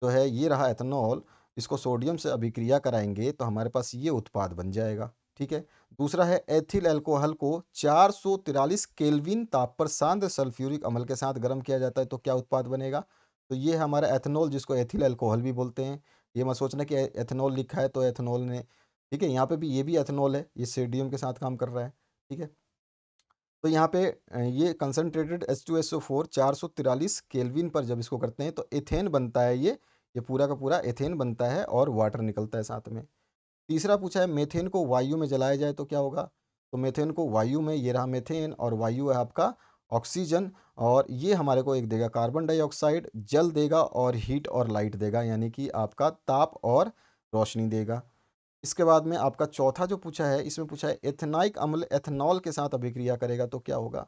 जो है, ये रहा एथेनॉल, इसको सोडियम से अभिक्रिया कराएंगे तो हमारे पास ये उत्पाद बन जाएगा। ठीक है, दूसरा है एथिल अल्कोहल को 443 केल्विन ताप पर सांद्र सल्फ्यूरिक अम्ल के साथ गर्म किया जाता है तो क्या उत्पाद बनेगा, तो ये है हमारा एथेनॉल, जिसको एथिल अल्कोहल भी बोलते हैं। ये मत सोचना कि एथेनॉल लिखा है तो एथेनॉल ने, ठीक है, यहाँ पे भी ये भी एथेनॉल है, ये सोडियम के साथ काम कर रहा है। ठीक है, तो यहाँ पे ये कंसनट्रेटेड H2SO4 443 केल्विन पर जब इसको करते हैं तो एथेन बनता है, ये पूरा का पूरा एथेन बनता है और वाटर निकलता है साथ में। तीसरा पूछा है, मेथेन को वायु में जलाया जाए तो क्या होगा, तो मेथेन को वायु में, ये रहा मेथेन और वायु है आपका ऑक्सीजन, और ये हमारे को एक देगा कार्बन डाइऑक्साइड, जल देगा और हीट और लाइट देगा, यानी कि आपका ताप और रोशनी देगा। इसके बाद में आपका चौथा जो पूछा है, इसमें पूछा है एथेनाइक अम्ल एथेनॉल के साथ अभिक्रिया करेगा तो क्या होगा,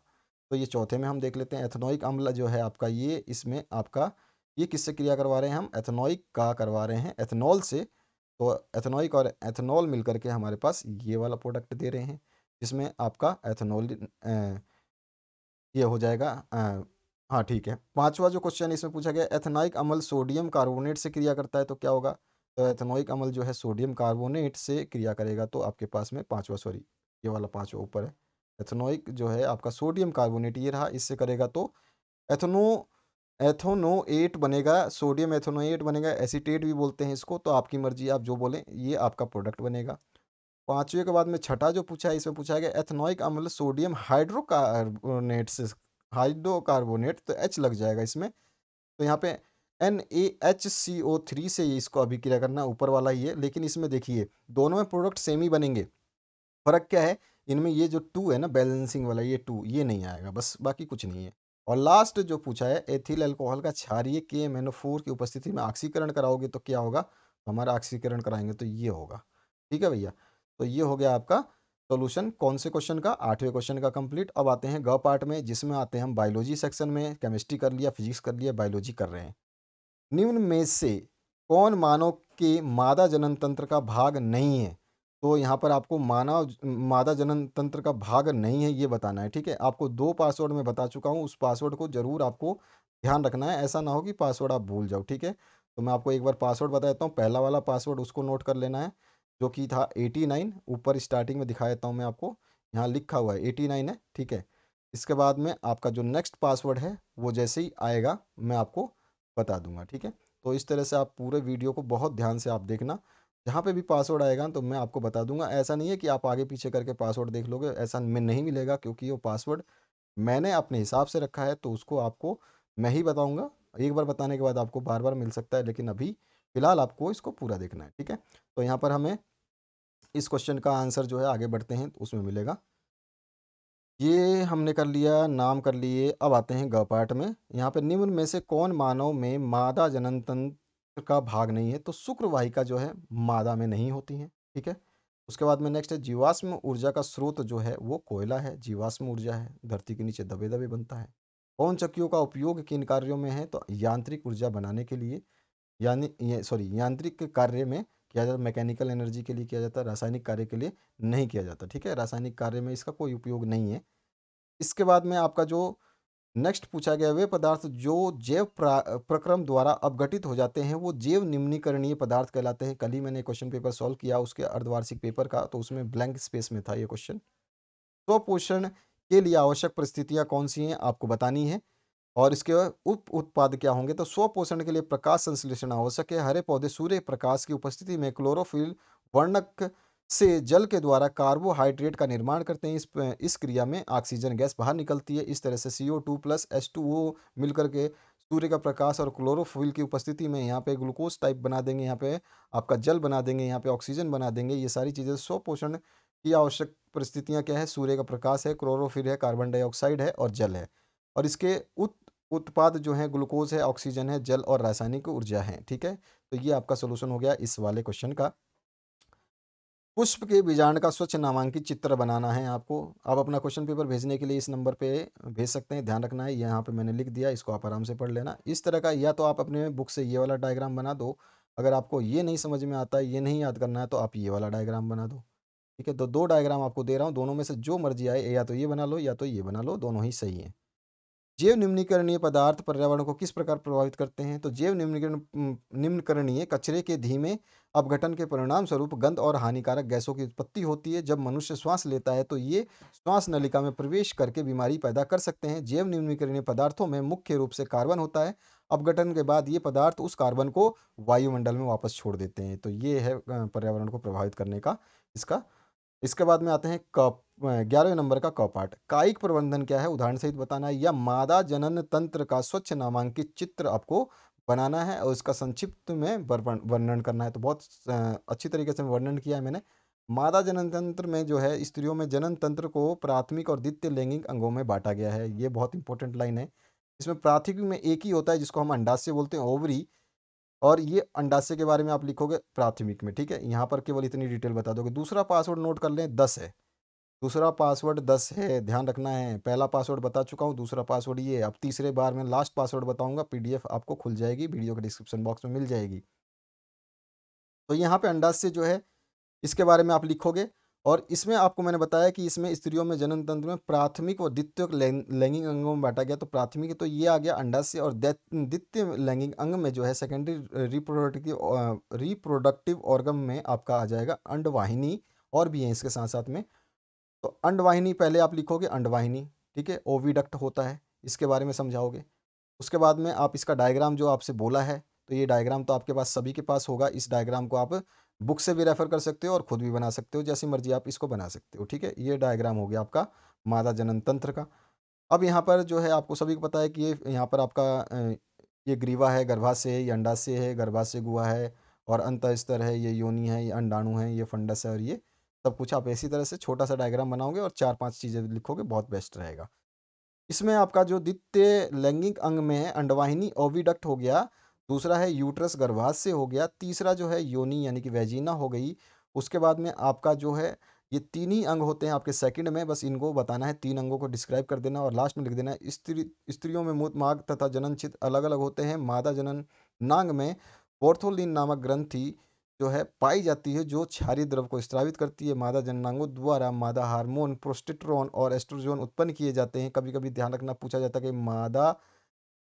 तो ये चौथे में हम देख लेते हैं। एथेनोइक अम्ल जो है आपका, ये इसमें आपका ये किससे क्रिया करवा रहे हैं, हम एथेनोइक का करवा रहे हैं एथेनॉल से। तो एथेनोइक और एथेनॉल मिलकर के हमारे पास ये वाला प्रोडक्ट दे रहे हैं, जिसमें आपका एथेनॉल ये हो जाएगा। हाँ ठीक है, पांचवा जो क्वेश्चन इसमें पूछा गया, एथेनाइक अम्ल सोडियम कार्बोनेट से क्रिया करता है तो क्या होगा, तो एथेनोइक अम्ल जो है सोडियम कार्बोनेट से क्रिया करेगा, तो आपके पास में पांचवा, सॉरी ये वाला पांचवा ऊपर है। एथेनोइक जो है आपका सोडियम कार्बोनेट ये रहा, इससे करेगा तो एथनो एथोनोएट बनेगा, सोडियम एथोनोएट बनेगा, एसीटेट भी बोलते हैं इसको, तो आपकी मर्जी, आप जो बोलें, ये आपका प्रोडक्ट बनेगा। पांचवे के बाद में छठा जो पूछा है, इसमें पूछा गया एथेनॉइक अम्ल सोडियम हाइड्रोकार्बोनेट से, हाइड्रोकार्बोनेट तो एच लग जाएगा इसमें, तो यहाँ पे NaHCO3 से ये इसको अभिक्रिया करना, ऊपर वाला ही है, लेकिन इसमें देखिए दोनों में प्रोडक्ट सेम ही बनेंगे। फर्क क्या है, इनमें ये जो टू है ना बैलेंसिंग वाला, ये टू ये नहीं आएगा, बस बाकी कुछ नहीं है। और लास्ट जो पूछा है, एथिल अल्कोहल का क्षारीय KMnO4 की उपस्थिति में ऑक्सीकरण कराओगे तो क्या होगा, तो हमारा ऑक्सीकरण कराएंगे तो ये होगा। ठीक है भैया, तो ये हो गया आपका सॉल्यूशन कौन से क्वेश्चन का, 8वें क्वेश्चन का कंप्लीट। अब आते हैं ग पार्ट में, जिसमें आते हैं हम बायोलॉजी सेक्शन में। केमिस्ट्री कर लिया, फिजिक्स कर लिया, बायोलॉजी कर रहे हैं। निम्न में से कौन मानव के मादा जनन तंत्र का भाग नहीं है, तो यहाँ पर आपको मानव मादा जनन तंत्र का भाग नहीं है ये बताना है। ठीक है, आपको 2 पासवर्ड में बता चुका हूँ, उस पासवर्ड को जरूर आपको ध्यान रखना है, ऐसा ना हो कि पासवर्ड आप भूल जाओ। ठीक है, तो मैं आपको एक बार पासवर्ड बता देता हूँ। पहला वाला पासवर्ड उसको नोट कर लेना है, जो कि था 89, ऊपर स्टार्टिंग में दिखा देता हूँ मैं आपको, यहाँ लिखा हुआ है 89 है। ठीक है, इसके बाद में आपका जो नेक्स्ट पासवर्ड है वो जैसे ही आएगा मैं आपको बता दूंगा, ठीक है। तो इस तरह से आप पूरे वीडियो को बहुत ध्यान से आप देखना, जहाँ पे भी पासवर्ड आएगा तो मैं आपको बता दूंगा। ऐसा नहीं है कि आप आगे पीछे करके पासवर्ड देख लोगे, ऐसा में नहीं मिलेगा, क्योंकि वो पासवर्ड मैंने अपने हिसाब से रखा है, तो उसको आपको मैं ही बताऊंगा। एक बार बताने के बाद आपको बार बार मिल सकता है, लेकिन अभी फिलहाल आपको इसको पूरा देखना है, ठीक है। तो यहाँ पर हमें इस क्वेश्चन का आंसर जो है, आगे बढ़ते हैं तो उसमें मिलेगा। ये हमने कर लिया, नाम कर लिए। अब आते हैं ग पार्ट में। यहाँ पे निम्न में से कौन मानव में मादा जनन तंत्र का भाग नहीं है? तो शुक्र वाहिका जो है मादा में नहीं होती है, ठीक है। उसके बाद में नेक्स्ट है, जीवाश्म ऊर्जा का स्रोत जो है वो कोयला है, जीवाश्म ऊर्जा है, धरती के नीचे दबे दबे बनता है। पवन चक्कियों का उपयोग किन कार्यों में है? तो यांत्रिक ऊर्जा बनाने के लिए, यानी ये सॉरी यांत्रिक कार्य में किया जाता, मैकेनिकल एनर्जी के लिए किया जाता है, रासायनिक कार्य के लिए नहीं किया जाता, ठीक है। रासायनिक कार्य में इसका कोई उपयोग नहीं है। इसके बाद में आपका जो नेक्स्ट पूछा गया, वे पदार्थ जो जैव प्रक्रम द्वारा अपघटित हो जाते हैं वो जैव निम्नीकरणीय पदार्थ कहलाते हैं। कल ही मैंने क्वेश्चन पेपर सॉल्व किया उसके अर्धवार्षिक पेपर का, तो उसमें ब्लैंक स्पेस में था ये क्वेश्चन। स्वपोषण के लिए आवश्यक परिस्थितियां कौन सी हैं आपको बतानी है, और इसके उप उत्पाद क्या होंगे? तो स्वपोषण के लिए प्रकाश संश्लेषण आवश्यक है। हरे पौधे सूर्य प्रकाश की उपस्थिति में क्लोरोफिल वर्णक से जल के द्वारा कार्बोहाइड्रेट का निर्माण करते हैं। इस क्रिया में ऑक्सीजन गैस बाहर निकलती है। इस तरह से CO2 प्लस H2O मिलकर के सूर्य का प्रकाश और क्लोरोफिल की उपस्थिति में यहाँ पे ग्लूकोज टाइप बना देंगे, यहाँ पे आपका जल बना देंगे, यहाँ पे ऑक्सीजन बना देंगे। ये सारी चीज़ें स्वपोषण की आवश्यक परिस्थितियाँ क्या है? सूर्य का प्रकाश है, क्लोरोफिल है, कार्बन डाइऑक्साइड है और जल है। और इसके उत्पाद जो हैं ग्लूकोज है, ऑक्सीजन है, जल और रासायनिक ऊर्जा है, ठीक है। तो ये आपका सोल्यूशन हो गया इस वाले क्वेश्चन का। पुष्प के बीजांड का स्वच्छ नामांकित चित्र बनाना है आपको। आप अपना क्वेश्चन पेपर भेजने के लिए इस नंबर पे भेज सकते हैं, ध्यान रखना है, यहाँ पे मैंने लिख दिया, इसको आप आराम से पढ़ लेना। इस तरह का या तो आप अपने बुक से ये वाला डायग्राम बना दो, अगर आपको ये नहीं समझ में आता है, ये नहीं याद करना है, तो आप ये वाला डायग्राम बना दो, ठीक है। तो दो डायग्राम आपको दे रहा हूँ, दोनों में से जो मर्जी आए, या तो ये बना लो या तो ये बना लो, दोनों ही सही है। जैव निम्नीकरणीय पदार्थ पर्यावरण को किस प्रकार प्रभावित करते हैं? तो जैव निम्नकरणीय कचरे के धीमे अपघटन के परिणाम स्वरूप गंध और हानिकारक गैसों की उत्पत्ति होती है। जब मनुष्य श्वास लेता है तो ये श्वास नलिका में प्रवेश करके बीमारी पैदा कर सकते हैं। जैव निम्नीकरणीय पदार्थों में मुख्य रूप से कार्बन होता है। अपघटन के बाद ये पदार्थ उस कार्बन को वायुमंडल में वापस छोड़ देते हैं। तो ये है पर्यावरण को प्रभावित करने का इसका। इसके बाद में आते हैं क 11वें नंबर का क पार्ट। कायिक प्रबंधन क्या है? उदाहरण सहित बताना है, या मादा जनन तंत्र का स्वच्छ नामांकित चित्र आपको बनाना है और इसका संक्षिप्त में वर्णन करना है। तो बहुत अच्छी तरीके से वर्णन किया है मैंने। मादा जनन तंत्र में जो है, स्त्रियों में जनन तंत्र को प्राथमिक और द्वितीय लैंगिक अंगों में बांटा गया है। ये बहुत इंपॉर्टेंट लाइन है। इसमें प्राथमिक में एक ही होता है जिसको हम अंडाशय बोलते हैं, ओवरी, और ये अंडाशय के बारे में आप लिखोगे प्राथमिक में, ठीक है। यहाँ पर केवल इतनी डिटेल बता दोगे। दूसरा पासवर्ड नोट कर लें, 10 है। दूसरा पासवर्ड 10 है, ध्यान रखना है। पहला पासवर्ड बता चुका हूँ, दूसरा पासवर्ड ये है। अब तीसरे बार में लास्ट पासवर्ड बताऊंगा, PDF आपको खुल जाएगी, वीडियो के डिस्क्रिप्शन बॉक्स में मिल जाएगी। तो यहाँ पे अंडाशय जो है, इसके बारे में आप लिखोगे। और इसमें आपको मैंने बताया कि इसमें स्त्रियों में जनन तंत्र में प्राथमिक और द्वितीय लैंगिक अंगों में बांटा गया। तो प्राथमिक तो ये आ गया अंडाशय, और द्वितीय लैंगिक अंग में जो है सेकेंडरी रिप्रोडक्टिव ऑर्गन में आपका आ जाएगा अंडवाहिनी। और भी है इसके साथ साथ में। तो अंडवाहिनी पहले आप लिखोगे, अंडवाहिनी, ठीक है। ओविडक्ट होता है, इसके बारे में समझाओगे। उसके बाद में आप इसका डायग्राम जो आपसे बोला है, तो ये डायग्राम तो आपके पास सभी के पास होगा। इस डायग्राम को आप बुक से भी रेफर कर सकते हो और खुद भी बना सकते हो, जैसी मर्जी आप इसको बना सकते हो, ठीक है। ये डायग्राम हो गया आपका मादा जनन तंत्र का। अब यहाँ पर जो है, आपको सभी को पता है कि ये यहाँ पर आपका ये ग्रीवा है, गर्भाशय है, ये अंडाशय है, गर्भाशय गुहा है, और अंतःस्तर है, ये योनि है, ये अंडाणु है, ये फंडस है, और ये सब कुछ। आप इसी तरह से छोटा सा डायग्राम बनाओगे और 4-5 चीज़ें लिखोगे, बहुत बेस्ट रहेगा। इसमें आपका जो द्वितीय लैंगिक अंग में है, अंडवाहिनी ओविडक्ट हो गया। दूसरा है यूट्रस, गर्भाशय हो गया। तीसरा जो है योनि यानी कि वेजिना हो गई। उसके बाद में आपका जो है, ये तीन ही अंग होते हैं आपके सेकंड में, बस इनको बताना है, 3 अंगों को डिस्क्राइब कर देना और लास्ट में लिख देना है। स्त्रियों में मूत्र मार्ग तथा जनन छिद्र अलग अलग होते हैं। मादा जनन नांग में पोर्थोलिन नामक ग्रंथि जो है पाई जाती है, जो क्षारीय द्रव को स्रावित करती है। मादा जननांगों द्वारा मादा हार्मोन प्रोस्टेट्रोन और एस्ट्रोजन उत्पन्न किए जाते हैं। कभी कभी ध्यान रखना, पूछा जाता है कि मादा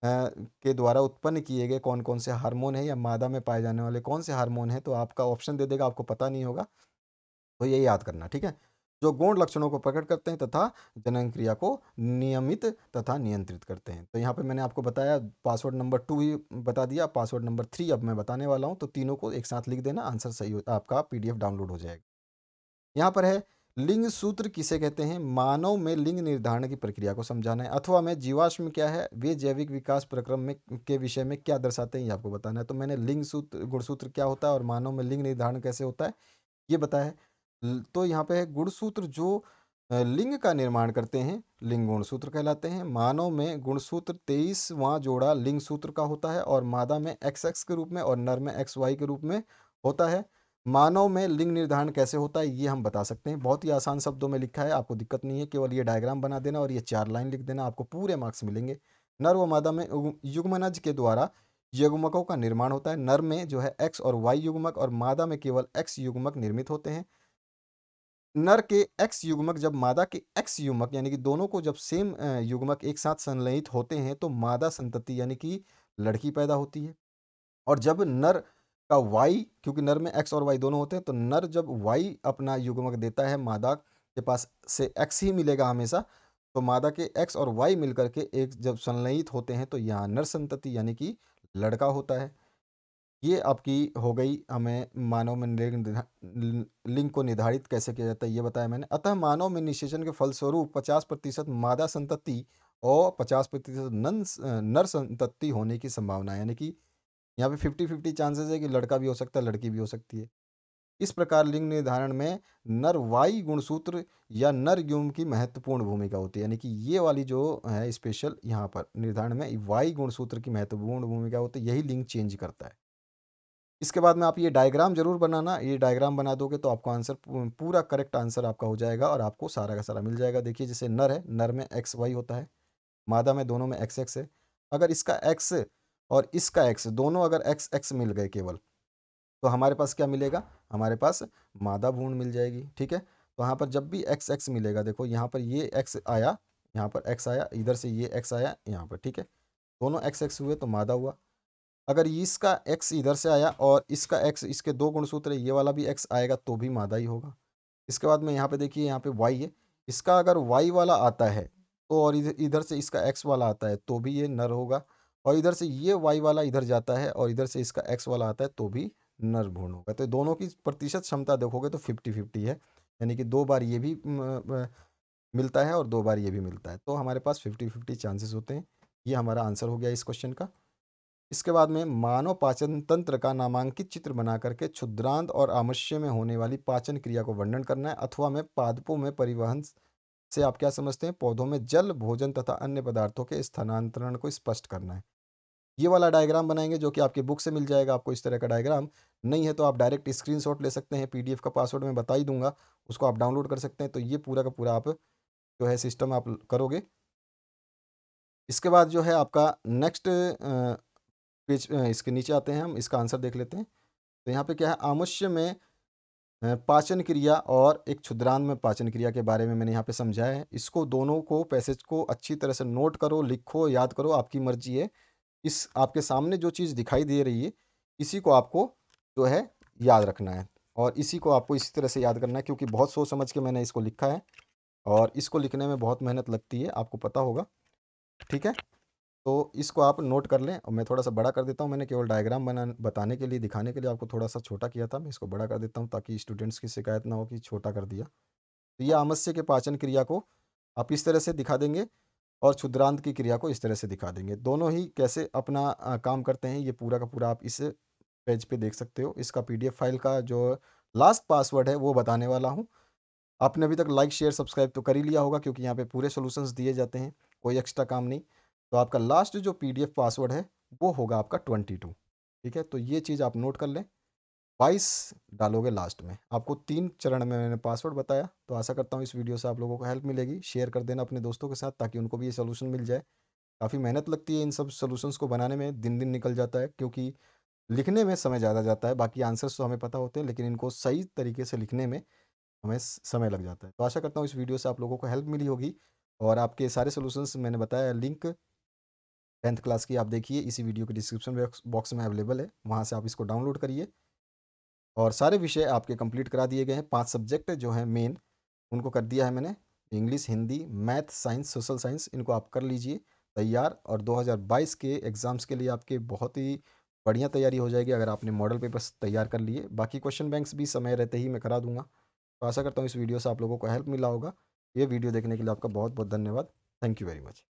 के द्वारा उत्पन्न किए गए कौन कौन से हार्मोन है, या मादा में पाए जाने वाले कौन से हार्मोन है। तो आपका ऑप्शन दे देगा, आपको पता नहीं होगा, तो ये याद करना, ठीक है। जो गौण लक्षणों को प्रकट करते हैं तथा जनन क्रिया को नियमित तथा नियंत्रित करते हैं। तो यहाँ पे मैंने आपको बताया, पासवर्ड नंबर 2 ही बता दिया, पासवर्ड नंबर 3 अब मैं बताने वाला हूँ, तो तीनों को एक साथ लिख देना, आंसर सही हो, आपका पीडीएफ डाउनलोड हो जाएगा। यहाँ पर है, लिंग सूत्र किसे कहते हैं? मानव में लिंग निर्धारण की प्रक्रिया को समझाना है। अथवा में जीवाश्म क्या है, वे जैविक विकास प्रक्रम में के विषय में क्या दर्शाते हैं, ये आपको बताना है। तो मैंने लिंग सूत्र, गुणसूत्र क्या होता है और मानव में लिंग निर्धारण कैसे होता है, ये बताया है। तो यहाँ पे है, गुणसूत्र जो लिंग का निर्माण करते हैं, लिंग गुणसूत्र कहलाते हैं। मानव में गुणसूत्र 23वां जोड़ा लिंग सूत्र का होता है और मादा में XX के रूप में और नर में XY के रूप में होता है। मानव में लिंग निर्धारण कैसे होता है, ये हम बता सकते हैं। बहुत ही आसान शब्दों में लिखा है, आपको दिक्कत नहीं है, केवल ये डायग्राम बना देना और ये 4 लाइन लिख देना, आपको पूरे मार्क्स मिलेंगे। नर व मादा में युग्मनज के द्वारा युग्मकों का निर्माण होता है। नर में जो है X और Y युग्मक और मादा में केवल X युग्मक निर्मित होते हैं। नर के X युग्मक जब मादा के X युग्मक यानी कि दोनों को जब सेम युग्मक एक साथ संलयित होते हैं तो मादा संतति यानी कि लड़की पैदा होती है। और जब नर का Y, क्योंकि नर में X और Y दोनों होते हैं, तो नर जब Y अपना युग्मक देता है, मादा के पास से X ही मिलेगा हमेशा, तो मादा के X और Y मिलकर के एक जब संलयित होते हैं तो यहाँ नर संतति यानी कि लड़का होता है। ये आपकी हो गई, हमें मानव में लिंग को निर्धारित कैसे किया जाता है ये बताया मैंने। अतः मानव में निषेचन के फलस्वरूप 50% मादा संतति और 50% नर संतति होने की संभावना है, यानी कि यहाँ पे 50-50 चांसेस है कि लड़का भी हो सकता है, लड़की भी हो सकती है। इस प्रकार लिंग निर्धारण में नर वाई गुणसूत्र या नर युग्म की महत्वपूर्ण भूमिका होती है, यानी कि ये वाली जो है स्पेशल यहाँ पर निर्धारण में वाई गुणसूत्र की महत्वपूर्ण भूमिका होती है, यही लिंग चेंज करता है। इसके बाद में आप ये डायग्राम ज़रूर बनाना, ये डायग्राम बना दोगे तो आपको आंसर पूरा करेक्ट आंसर आपका हो जाएगा और आपको सारा का सारा मिल जाएगा। देखिए जैसे नर है, नर में XY होता है, मादा में दोनों में XX है। अगर इसका X और इसका X दोनों अगर XX मिल गए केवल, तो हमारे पास क्या मिलेगा, हमारे पास मादा भ्रूण मिल जाएगी। ठीक है, तो यहाँ पर जब भी XX मिलेगा, देखो यहाँ पर ये X आया, यहाँ पर X आया, इधर से ये X आया यहाँ पर, ठीक है, दोनों XX हुए तो मादा हुआ। अगर इसका X इधर से आया और इसका X, इसके दो गुणसूत्र है, ये वाला भी X आएगा तो भी मादा ही होगा। इसके बाद में यहाँ पे देखिए, यहाँ पे Y है, इसका अगर Y वाला आता है तो, और इधर इधर से इसका X वाला आता है तो भी ये नर होगा, और इधर से ये Y वाला इधर जाता है और इधर से इसका X वाला आता है तो भी नर भ्रूण होगा। तो दोनों की प्रतिशत क्षमता देखोगे तो 50-50 है, यानी कि 2 बार ये भी मिलता है और 2 बार ये भी मिलता है, तो हमारे पास 50-50 चांसेस होते हैं। ये हमारा आंसर हो गया इस क्वेश्चन का। इसके बाद में मानव पाचन तंत्र का नामांकित चित्र बना करके क्षुद्रांत और आमाशय में होने वाली पाचन क्रिया को वर्णन करना है। अथवा में पादपों में परिवहन से आप क्या समझते हैं, पौधों में जल, भोजन तथा अन्य पदार्थों के स्थानांतरण को स्पष्ट करना है। ये वाला डायग्राम बनाएंगे जो कि आपकी बुक से मिल जाएगा आपको। इस तरह का डायग्राम नहीं है तो आप डायरेक्ट स्क्रीनशॉट ले सकते हैं, पीडीएफ का पासवर्ड मैं बता ही दूंगा, उसको आप डाउनलोड कर सकते हैं। तो ये पूरा का पूरा आप जो है सिस्टम आप करोगे। इसके बाद जो है आपका नेक्स्ट पेज, इसके नीचे आते हैं, हम इसका आंसर देख लेते हैं। तो यहाँ पे क्या है, आमुष्य में पाचन क्रिया और एक क्षुद्रांत में पाचन क्रिया के बारे में मैंने यहाँ पे समझाया है। इसको दोनों को पैसेज को अच्छी तरह से नोट करो, लिखो, याद करो, आपकी मर्जी है। इस आपके सामने जो चीज़ दिखाई दे रही है, इसी को आपको जो है याद रखना है और इसी को आपको इसी तरह से याद करना है, क्योंकि बहुत सोच समझ के मैंने इसको लिखा है और इसको लिखने में बहुत मेहनत लगती है, आपको पता होगा। ठीक है, तो इसको आप नोट कर लें और मैं थोड़ा सा बड़ा कर देता हूँ। मैंने केवल डायग्राम बताने के लिए, दिखाने के लिए आपको थोड़ा सा छोटा किया था, मैं इसको बड़ा कर देता हूँ ताकि स्टूडेंट्स की शिकायत ना हो कि छोटा कर दिया। तो ये आमस्य के पाचन क्रिया को आप इस तरह से दिखा देंगे और क्षुद्रांत की क्रिया को इस तरह से दिखा देंगे। दोनों ही कैसे अपना काम करते हैं ये पूरा का पूरा आप इस पेज पे देख सकते हो। इसका पीडीएफ फाइल का जो लास्ट पासवर्ड है वो बताने वाला हूँ। आपने अभी तक लाइक शेयर सब्सक्राइब तो कर ही लिया होगा, क्योंकि यहाँ पे पूरे सॉल्यूशंस दिए जाते हैं, कोई एक्स्ट्रा काम नहीं। तो आपका लास्ट जो पीडीएफ पासवर्ड है वो होगा आपका 22। ठीक है, तो ये चीज़ आप नोट कर लें। 22 डालोगे लास्ट में। आपको 3 चरण में मैंने पासवर्ड बताया। तो आशा करता हूँ इस वीडियो से आप लोगों को हेल्प मिलेगी। शेयर कर देना अपने दोस्तों के साथ ताकि उनको भी ये सोल्यूशन मिल जाए। काफ़ी मेहनत लगती है इन सब सॉल्यूशंस को बनाने में, दिन दिन निकल जाता है, क्योंकि लिखने में समय ज़्यादा जाता है। बाकी आंसर्स तो हमें पता होते हैं, लेकिन इनको सही तरीके से लिखने में हमें समय लग जाता है। तो आशा करता हूँ इस वीडियो से आप लोगों को हेल्प मिली होगी और आपके सारे सॉल्यूशंस मैंने बताया, लिंक 10th क्लास की आप देखिए, इसी वीडियो के डिस्क्रिप्शन बॉक्स में अवेलेबल है, वहाँ से आप इसको डाउनलोड करिए। और सारे विषय आपके कंप्लीट करा दिए गए हैं, 5 सब्जेक्ट जो हैं मेन, उनको कर दिया है मैंने। English, Hindi, math, science, social science इनको आप कर लीजिए तैयार, और 2022 के एग्ज़ाम्स के लिए आपके बहुत ही बढ़िया तैयारी हो जाएगी अगर आपने मॉडल पेपर्स तैयार कर लिए। बाकी क्वेश्चन बैंक्स भी समय रहते ही मैं करा दूँगा। तो आशा करता हूँ इस वीडियो से आप लोगों को हेल्प मिला होगा। ये वीडियो देखने के लिए आपका बहुत बहुत धन्यवाद। Thank you very much.